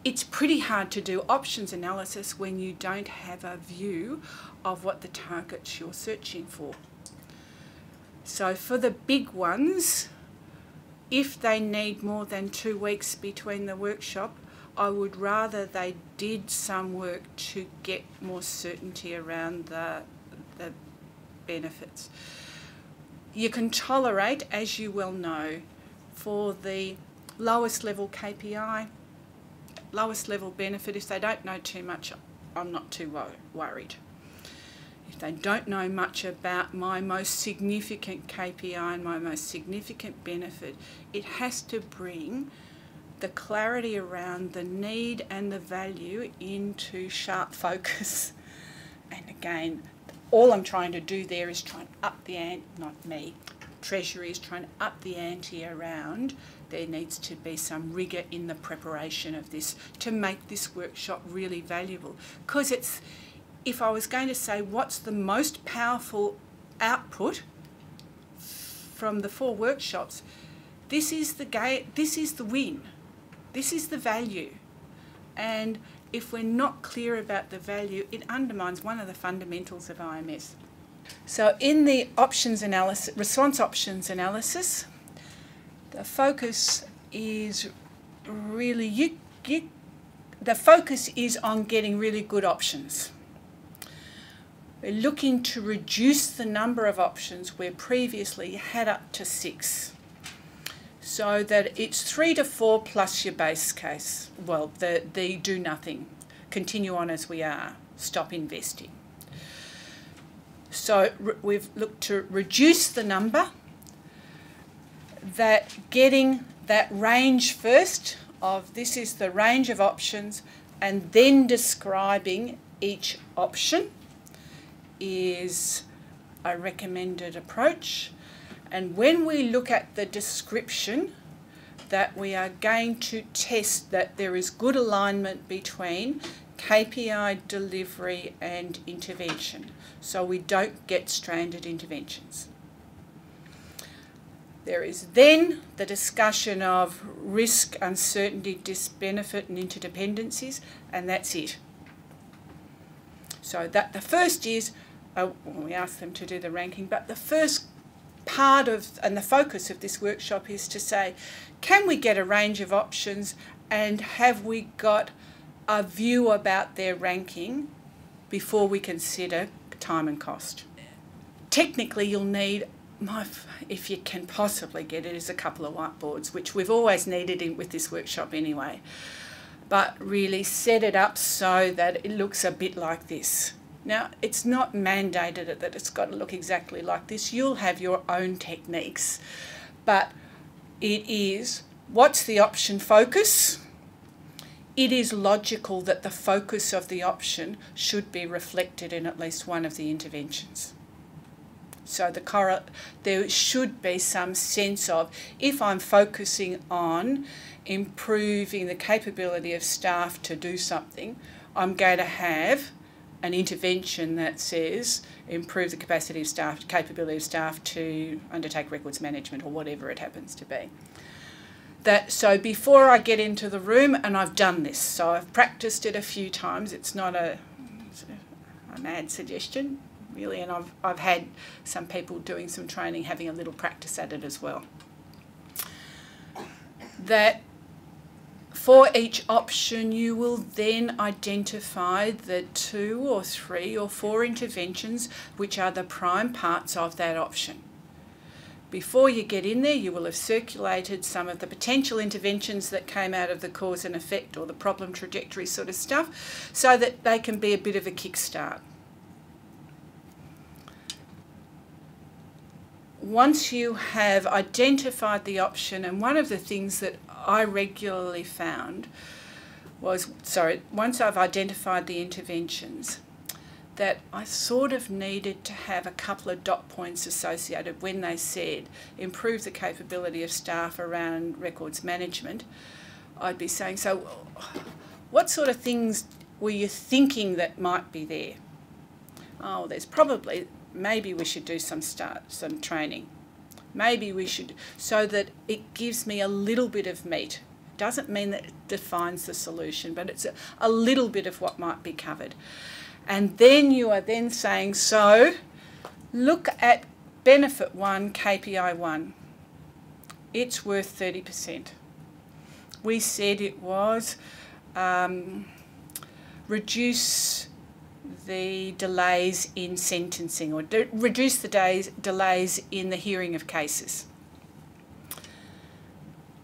it's pretty hard to do options analysis when you don't have a view of what the targets you're searching for. So for the big ones, if they need more than 2 weeks between the workshop, I would rather they did some work to get more certainty around the benefits. You can tolerate, as you well know, for the lowest level KPI, lowest level benefit, if they don't know too much, I'm not too worried. If they don't know much about my most significant KPI and my most significant benefit, it has to bring the clarity around the need and the value into sharp focus. And again, all I'm trying to do there is try and up the ante, not me, Treasury is trying to up the ante around there needs to be some rigour in the preparation of this to make this workshop really valuable. Because it's, if I was going to say what's the most powerful output from the 4 workshops, this is the win, this is the value. And if we're not clear about the value, it undermines one of the fundamentals of IMS. So in the options analysis, response options analysis, the focus is really, the focus is on getting really good options. We're looking to reduce the number of options where previously you had up to 6. So that it's 3 to 4 plus your base case. Well, the do nothing, continue on as we are, stop investing. So we've looked to reduce the number, that getting that range first of this is the range of options, and then describing each option is a recommended approach. And when we look at the description, that we are going to test that there is good alignment between KPI delivery and intervention, so we don't get stranded interventions. There is then the discussion of risk, uncertainty, disbenefit and interdependencies, and that's it. So that the first is, we ask them to do the ranking, but the first part of and the focus of this workshop is to say, can we get a range of options and have we got a view about their ranking before we consider time and cost. Technically, you'll need, if you can possibly get it, is a couple of whiteboards, which we've always needed with this workshop anyway. But really set it up so that it looks a bit like this. Now, it's not mandated that it's got to look exactly like this. You'll have your own techniques, but it is, what's the option focus? It is logical that the focus of the option should be reflected in at least one of the interventions. So there should be some sense of, if I'm focusing on improving the capability of staff to do something, I'm going to have an intervention that says improve the capacity of staff, capability of staff to undertake records management or whatever it happens to be. So before I get into the room, and I've done this, so I've practiced it a few times, it's not a mad suggestion really, and I've had some people doing some training having a little practice at it as well. That for each option, you will then identify the 2 or 3 or 4 interventions which are the prime parts of that option. Before you get in there, you will have circulated some of the potential interventions that came out of the cause and effect or the problem trajectory sort of stuff, so that they can be a bit of a kickstart. Once you have identified the option, and one of the things that I regularly found was, once I've identified the interventions, that I sort of needed to have a couple of dot points associated when they said improve the capability of staff around records management. I'd be saying, so what sort of things were you thinking that might be there? Oh, there's probably, maybe we should do some training. Maybe we should, so that it gives me a little bit of meat. It doesn't mean that it defines the solution, but it's a little bit of what might be covered. And then you are then saying, so look at benefit 1, KPI 1. It's worth 30%. We said it was reduce the delays in sentencing, or reduce the delays in the hearing of cases.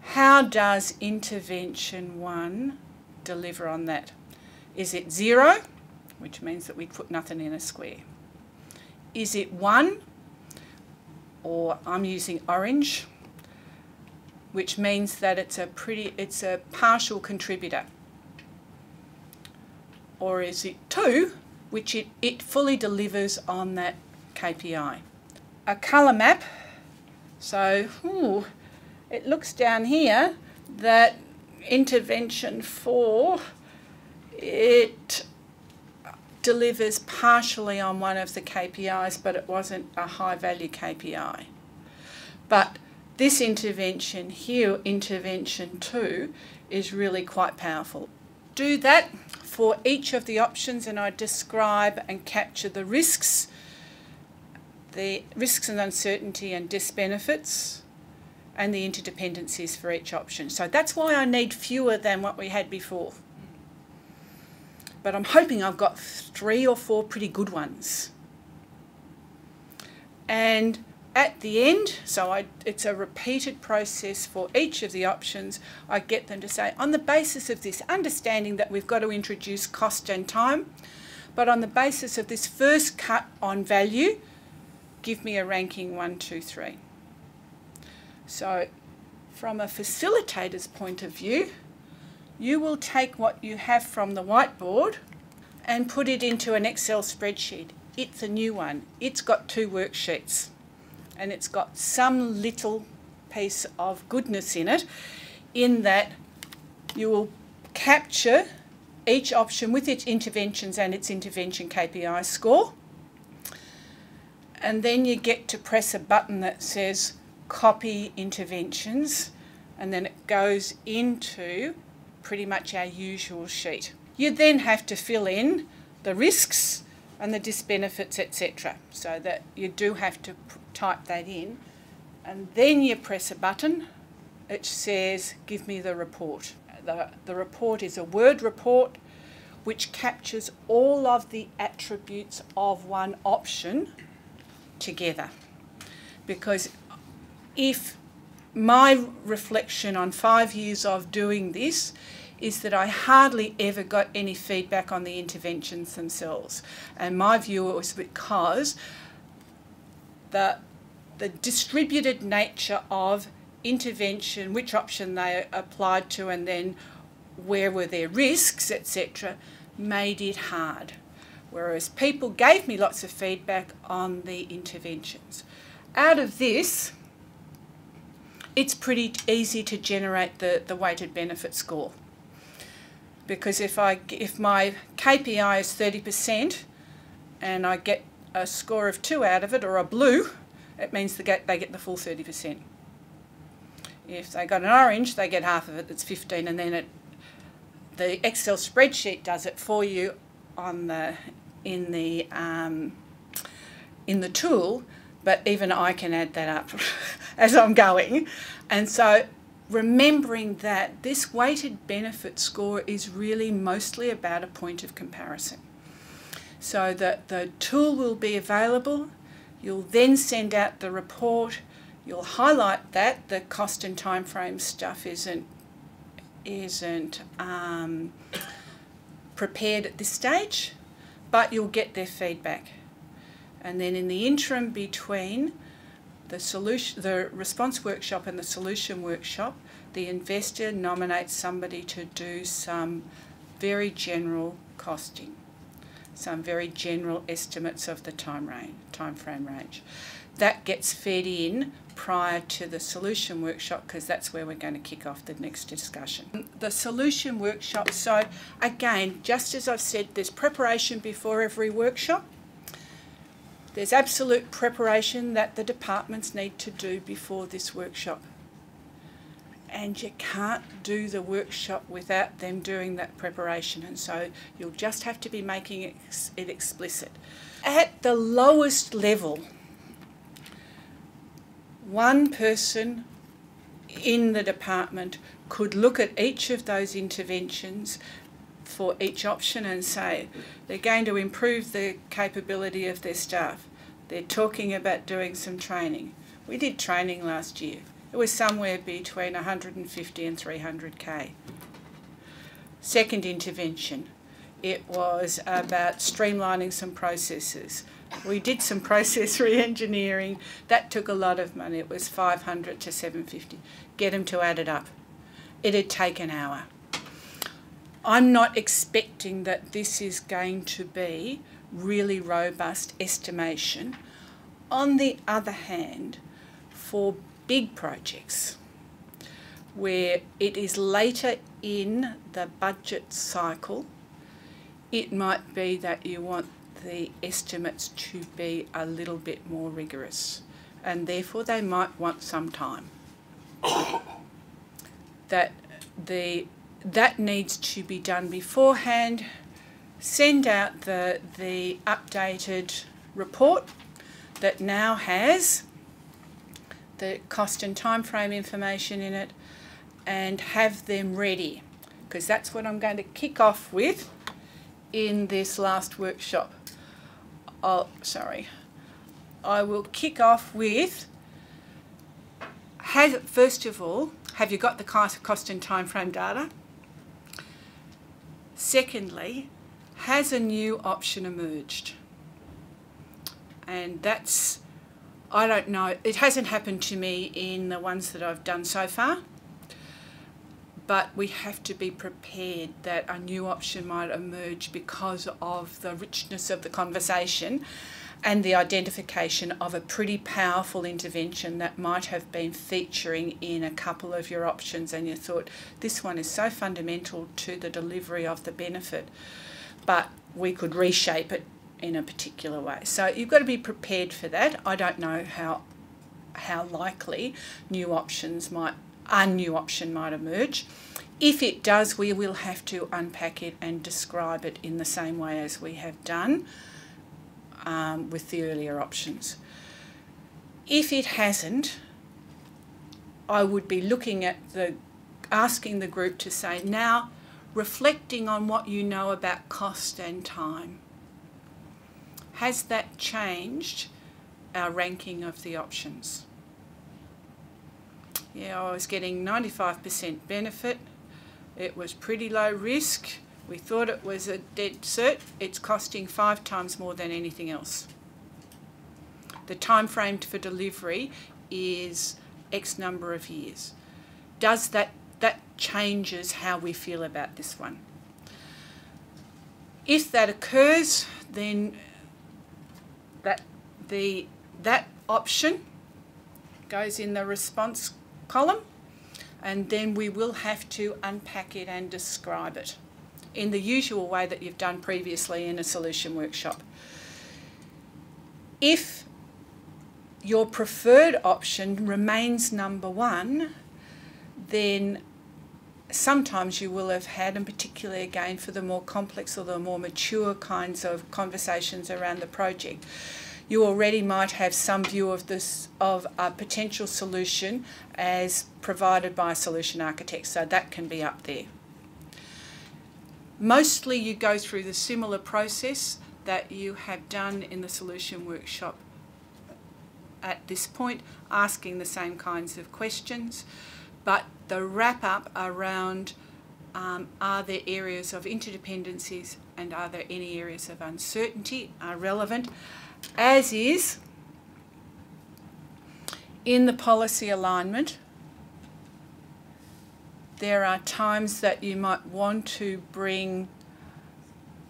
How does intervention 1 deliver on that? Is it 0, which means that we put nothing in a square? Is it 1, or I'm using orange, which means that it's a partial contributor? Or is it 2, which it fully delivers on that KPI? A colour map, so it looks down here that intervention 4, it delivers partially on one of the KPIs, but it wasn't a high value KPI. But this intervention here, intervention 2, is really quite powerful. Do that for each of the options, and I describe and capture the risks and uncertainty and disbenefits, and the interdependencies for each option. So that's why I need fewer than what we had before. But I'm hoping I've got 3 or 4 pretty good ones. And at the end, so it's a repeated process for each of the options, I get them to say, on the basis of this, understanding that we've got to introduce cost and time, but on the basis of this first cut on value, give me a ranking 1, 2, 3. So from a facilitator's point of view, you will take what you have from the whiteboard and put it into an Excel spreadsheet. It's a new one. It's got 2 worksheets. And it's got some little piece of goodness in it, in that you will capture each option with its interventions and its intervention KPI score. And then you get to press a button that says copy interventions, and then it goes into pretty much our usual sheet. You then have to fill in the risks and the disbenefits, etc. So that you do have to type that in, and then you press a button which says give me the report. The report is a Word report which captures all of the attributes of one option together. Because if my reflection on 5 years of doing this is that I hardly ever got any feedback on the interventions themselves. And my view was because the distributed nature of intervention, which option they applied to, and then where were their risks, etc., made it hard. Whereas people gave me lots of feedback on the interventions. Out of this, it's pretty easy to generate the weighted benefit score. Because if my KPI is 30% and I get a score of 2 out of it, or a blue, it means they get the full 30%. If they got an orange, they get half of it, that's 15, and then the Excel spreadsheet does it for you in the tool, but even I can add that up as I'm going. And so remembering that this weighted benefit score is really mostly about a point of comparison. So that the tool will be available, you'll then send out the report, you'll highlight that the cost and time frame stuff isn't prepared at this stage, but you'll get their feedback. And then in the interim between the response workshop and the solution workshop, the investor nominates somebody to do some very general costing, some very general estimates of the time frame range. That gets fed in prior to the solution workshop, because that's where we're going to kick off the next discussion. The solution workshop, so again, just as I've said, there's preparation before every workshop. There's absolute preparation that the departments need to do before this workshop. And you can't do the workshop without them doing that preparation, and so you'll just have to be making it explicit. At the lowest level, one person in the department could look at each of those interventions for each option and say they're going to improve the capability of their staff. They're talking about doing some training. We did training last year. It was somewhere between 150 and 300K. Second intervention, it was about streamlining some processes. We did some process re-engineering. That took a lot of money. It was 500 to 750. Get them to add it up. It'd take an hour. I'm not expecting that this is going to be really robust estimation. On the other hand, for big projects where it is later in the budget cycle, it might be that you want the estimates to be a little bit more rigorous, and therefore they might want some time. That needs to be done beforehand. Send out the updated report that now has the cost and time frame information in it, and have them ready, because that's what I'm going to kick off with in this last workshop. I will kick off with, first of all, have you got the cost and time frame data? Secondly, has a new option emerged? And that's, I don't know, it hasn't happened to me in the ones that I've done so far, but we have to be prepared that a new option might emerge because of the richness of the conversation and the identification of a pretty powerful intervention that might have been featuring in a couple of your options, and you thought, this one is so fundamental to the delivery of the benefit, but we could reshape it in a particular way. So you've got to be prepared for that. I don't know how likely a new option might emerge. If it does, we will have to unpack it and describe it in the same way as we have done with the earlier options. If it hasn't, I would be looking at asking the group to say, now reflecting on what you know about cost and time. Has that changed our ranking of the options? Yeah, I was getting 95% benefit. It was pretty low risk. We thought it was a dead cert. It's costing 5 times more than anything else. The time frame for delivery is X number of years. Does that changes how we feel about this one? If that occurs, then that option goes in the response column, and then we will have to unpack it and describe it in the usual way that you've done previously in a solution workshop. If your preferred option remains number 1, then sometimes you will have had, and particularly again for the more complex or the more mature kinds of conversations around the project, you already might have some view of a potential solution as provided by a solution architect, so that can be up there. Mostly you go through the similar process that you have done in the solution workshop at this point, asking the same kinds of questions, but the wrap up around are there areas of interdependencies and are there any areas of uncertainty are relevant, as is in the policy alignment. There are times that you might want to bring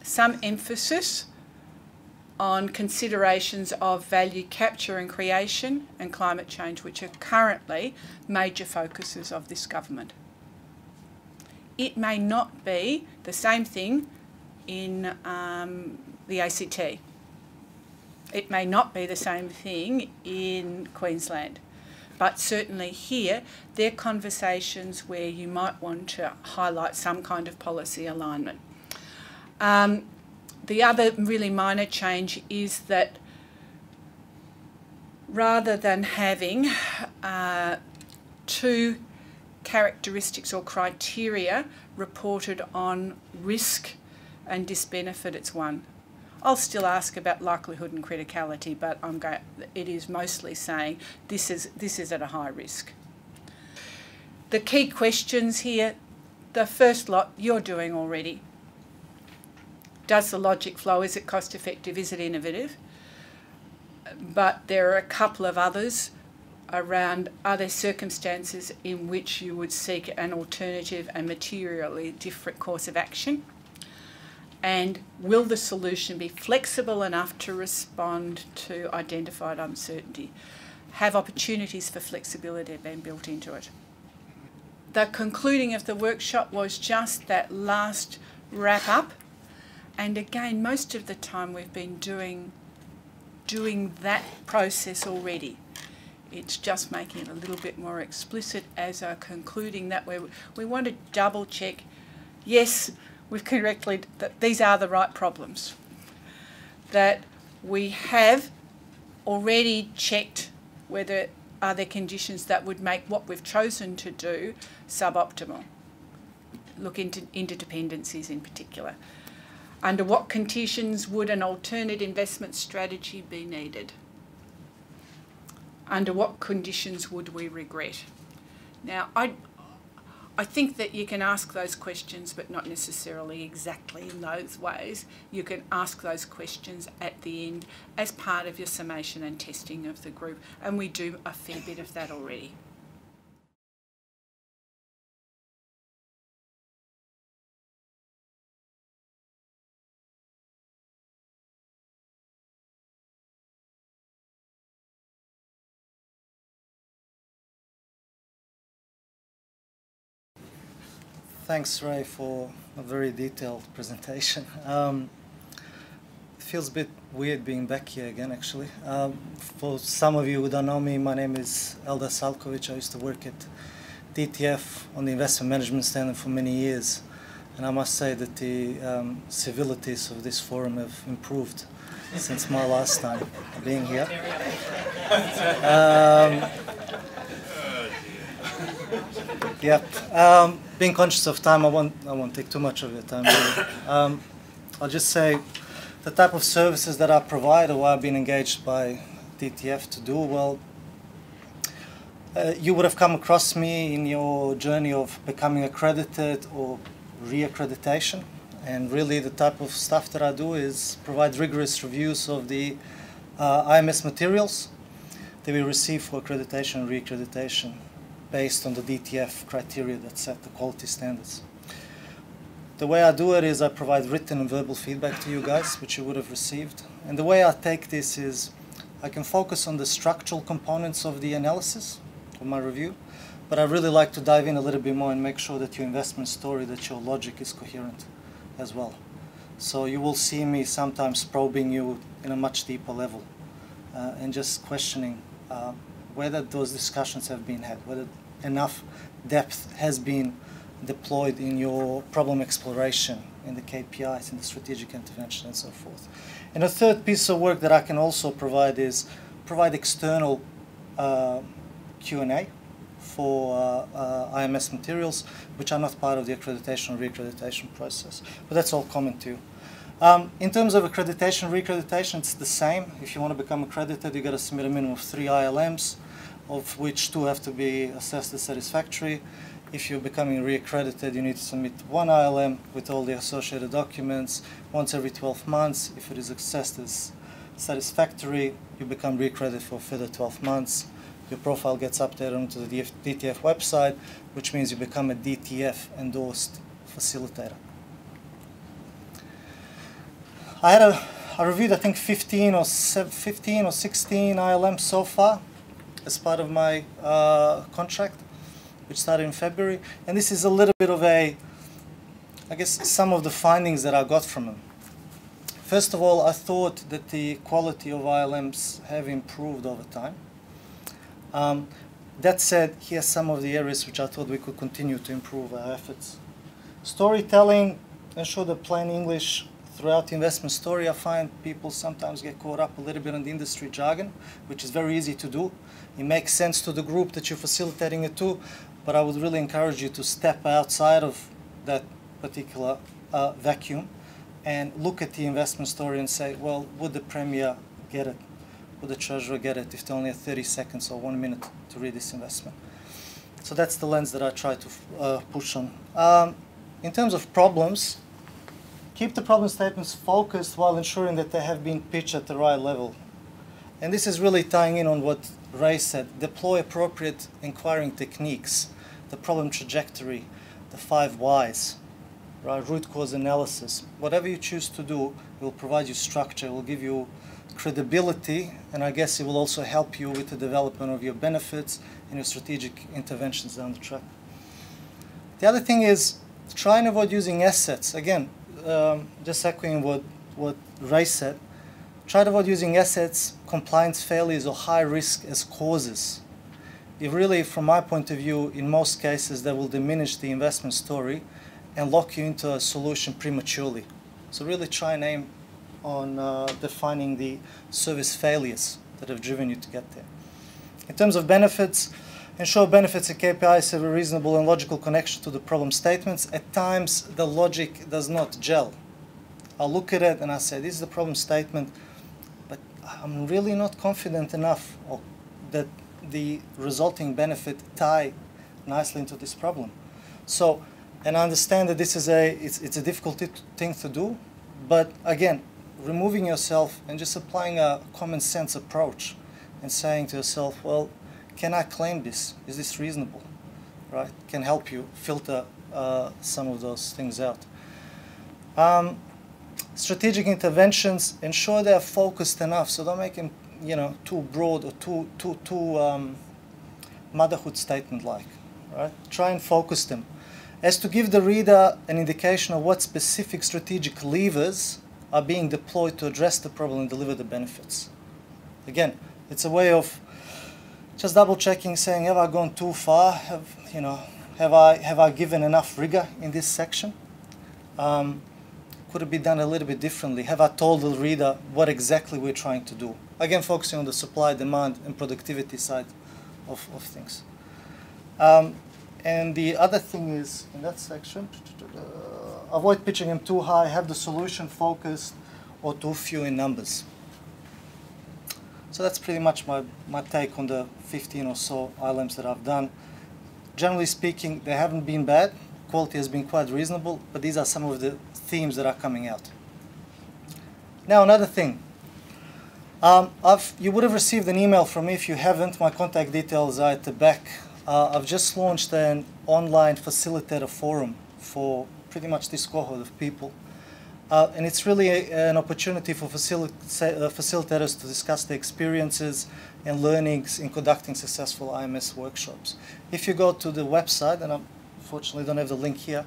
some emphasis on considerations of value capture and creation and climate change, which are currently major focuses of this government. It may not be the same thing in the ACT. It may not be the same thing in Queensland. But certainly here, they're conversations where you might want to highlight some kind of policy alignment. The other really minor change is that rather than having 2 characteristics or criteria reported on risk and disbenefit, it's 1. I'll still ask about likelihood and criticality, but it is mostly saying this is at a high risk. The key questions here, the first lot you're doing already. Does the logic flow? Is it cost effective? Is it innovative? But there are a couple of others around, are there circumstances in which you would seek an alternative and materially different course of action? And will the solution be flexible enough to respond to identified uncertainty? Have opportunities for flexibility been built into it? The concluding of the workshop was just that last wrap up. And again, most of the time we've been doing that process already. It's just making it a little bit more explicit as a concluding that we want to double check, yes, we've correctly, that these are the right problems. That we have already checked whether are there conditions that would make what we've chosen to do suboptimal. Look into interdependencies in particular. Under what conditions would an alternate investment strategy be needed? Under what conditions would we regret? Now, I think that you can ask those questions, but not necessarily exactly in those ways. You can ask those questions at the end as part of your summation and testing of the group, and we do a fair bit of that already. Thanks, Ray, for a very detailed presentation. It feels a bit weird being back here again, actually. For some of you who don't know me, my name is Eldar Salkovic. I used to work at DTF on the investment management standard for many years. And I must say that the civilities of this forum have improved since my last time being here. Yep. being conscious of time, I won't take too much of your time. Really. I'll just say the type of services that I provide, or I've been engaged by DTF to do, well, you would have come across me in your journey of becoming accredited or re-accreditation. And really the type of stuff that I do is provide rigorous reviews of the IMS materials that we receive for accreditation and re-accreditation based on the DTF criteria that set the quality standards. The way I do it is I provide written and verbal feedback to you guys, which you would have received. And the way I take this is I can focus on the structural components of the analysis of my review, but I really like to dive in a little bit more and make sure that your investment story, that your logic is coherent as well. So you will see me sometimes probing you in a much deeper level and just questioning whether those discussions have been had, whether enough depth has been deployed in your problem exploration, in the KPIs, in the strategic intervention, and so forth. And a third piece of work that I can also provide is provide external Q&A for IMS materials, which are not part of the accreditation or re-accreditation process. But that's all common to you. In terms of accreditation, re-accreditation, it's the same. If you want to become accredited, you've got to submit a minimum of 3 ILMs, of which 2 have to be assessed as satisfactory. If you're becoming re-accredited, you need to submit 1 ILM with all the associated documents once every 12 months. If it is assessed as satisfactory, you become re-accredited for a further 12 months. Your profile gets updated onto the DTF website, which means you become a DTF endorsed facilitator. I reviewed, I think, 15 or 16 ILMs so far as part of my contract, which started in February. And this is a little bit of I guess, some of the findings that I got from them. First of all, I thought that the quality of ILMs have improved over time. That said, here's some of the areas which I thought we could continue to improve our efforts. Storytelling, ensure the plain English throughout the investment story. I find people sometimes get caught up a little bit on the industry jargon, which is very easy to do. It makes sense to the group that you're facilitating it to, but I would really encourage you to step outside of that particular vacuum and look at the investment story and say, well, would the Premier get it? Would the Treasurer get it if they only had 30 seconds or 1 minute to read this investment? So that's the lens that I try to push on. In terms of problems, keep the problem statements focused while ensuring that they have been pitched at the right level. And this is really tying in on what Ray said. Deploy appropriate inquiring techniques, the problem trajectory, the 5 whys, right? Root cause analysis. Whatever you choose to do will provide you structure, it will give you credibility, and I guess it will also help you with the development of your benefits and your strategic interventions down the track. The other thing is try and avoid using assets. Again, just echoing what Ray said, try to avoid using assets, compliance failures, or high risk as causes. It really, from my point of view, in most cases, that will diminish the investment story and lock you into a solution prematurely. So really try and aim on defining the service failures that have driven you to get there. In terms of benefits, ensure benefits and KPIs have a reasonable and logical connection to the problem statements. At times, the logic does not gel. I'll look at it and I say, this is the problem statement, but I'm really not confident enough that the resulting benefit tie nicely into this problem. So, and I understand that this is it's a difficult thing to do, but again, removing yourself and just applying a common sense approach and saying to yourself, well, can I claim this? Is this reasonable? Right? Can help you filter some of those things out. Strategic interventions, ensure they are focused enough, so don't make them, too broad or too motherhood statement-like. Right? Try and focus them, as to give the reader an indication of what specific strategic levers are being deployed to address the problem and deliver the benefits. Again, it's a way of just double-checking, saying, have I gone too far? Have I given enough rigor in this section? Could it be done a little bit differently? Have I told the reader what exactly we're trying to do? Again, focusing on the supply, demand, and productivity side of things. And the other thing is, in that section, avoid pitching them too high, have the solution focused or too few in numbers. So that's pretty much my take on the 15 or so ILMs that I've done. Generally speaking, they haven't been bad. Quality has been quite reasonable, but these are some of the themes that are coming out. Now, another thing. You would have received an email from me. If you haven't, my contact details are at the back. I've just launched an online facilitator forum for pretty much this cohort of people. And it's really an opportunity for facilitators to discuss their experiences and learnings in conducting successful IMS workshops. If you go to the website, and I unfortunately don't have the link here,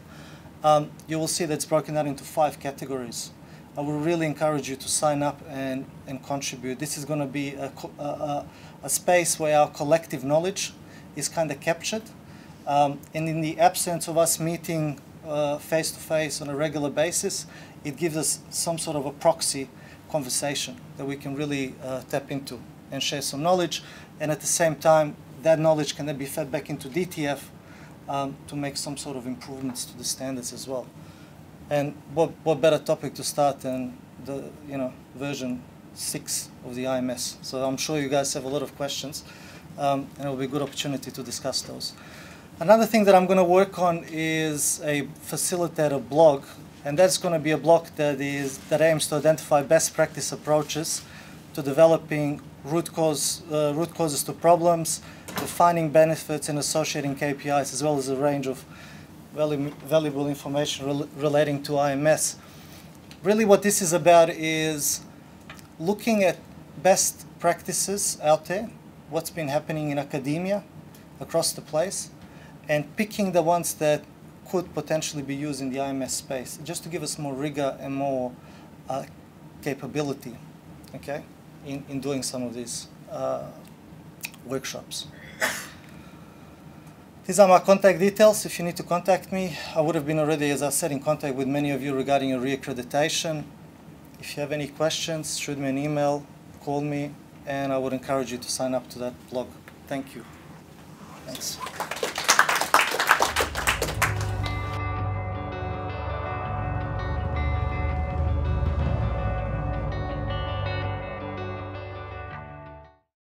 you will see that it's broken down into 5 categories. I would really encourage you to sign up and contribute. This is going to be a space where our collective knowledge is kind of captured. And in the absence of us meeting face-to-face on a regular basis, it gives us some sort of a proxy conversation that we can really tap into and share some knowledge. And at the same time, that knowledge can then be fed back into DTF to make some sort of improvements to the standards as well. And what better topic to start than the version 6 of the IMS. So I'm sure you guys have a lot of questions, and it will be a good opportunity to discuss those. Another thing that I'm going to work on is a facilitator blog, and that's going to be a blog that aims to identify best practice approaches to developing root causes to problems, defining benefits and associating KPIs, as well as a range of valuable information relating to IMS. Really what this is about is looking at best practices out there, what's been happening in academia across the place, and picking the ones that could potentially be used in the IMS space, just to give us more rigor and more capability, okay, in doing some of these workshops. These are my contact details. If you need to contact me, I would have been already, as I said, in contact with many of you regarding your reaccreditation. If you have any questions, shoot me an email, call me, and I would encourage you to sign up to that blog. Thank you. Thanks.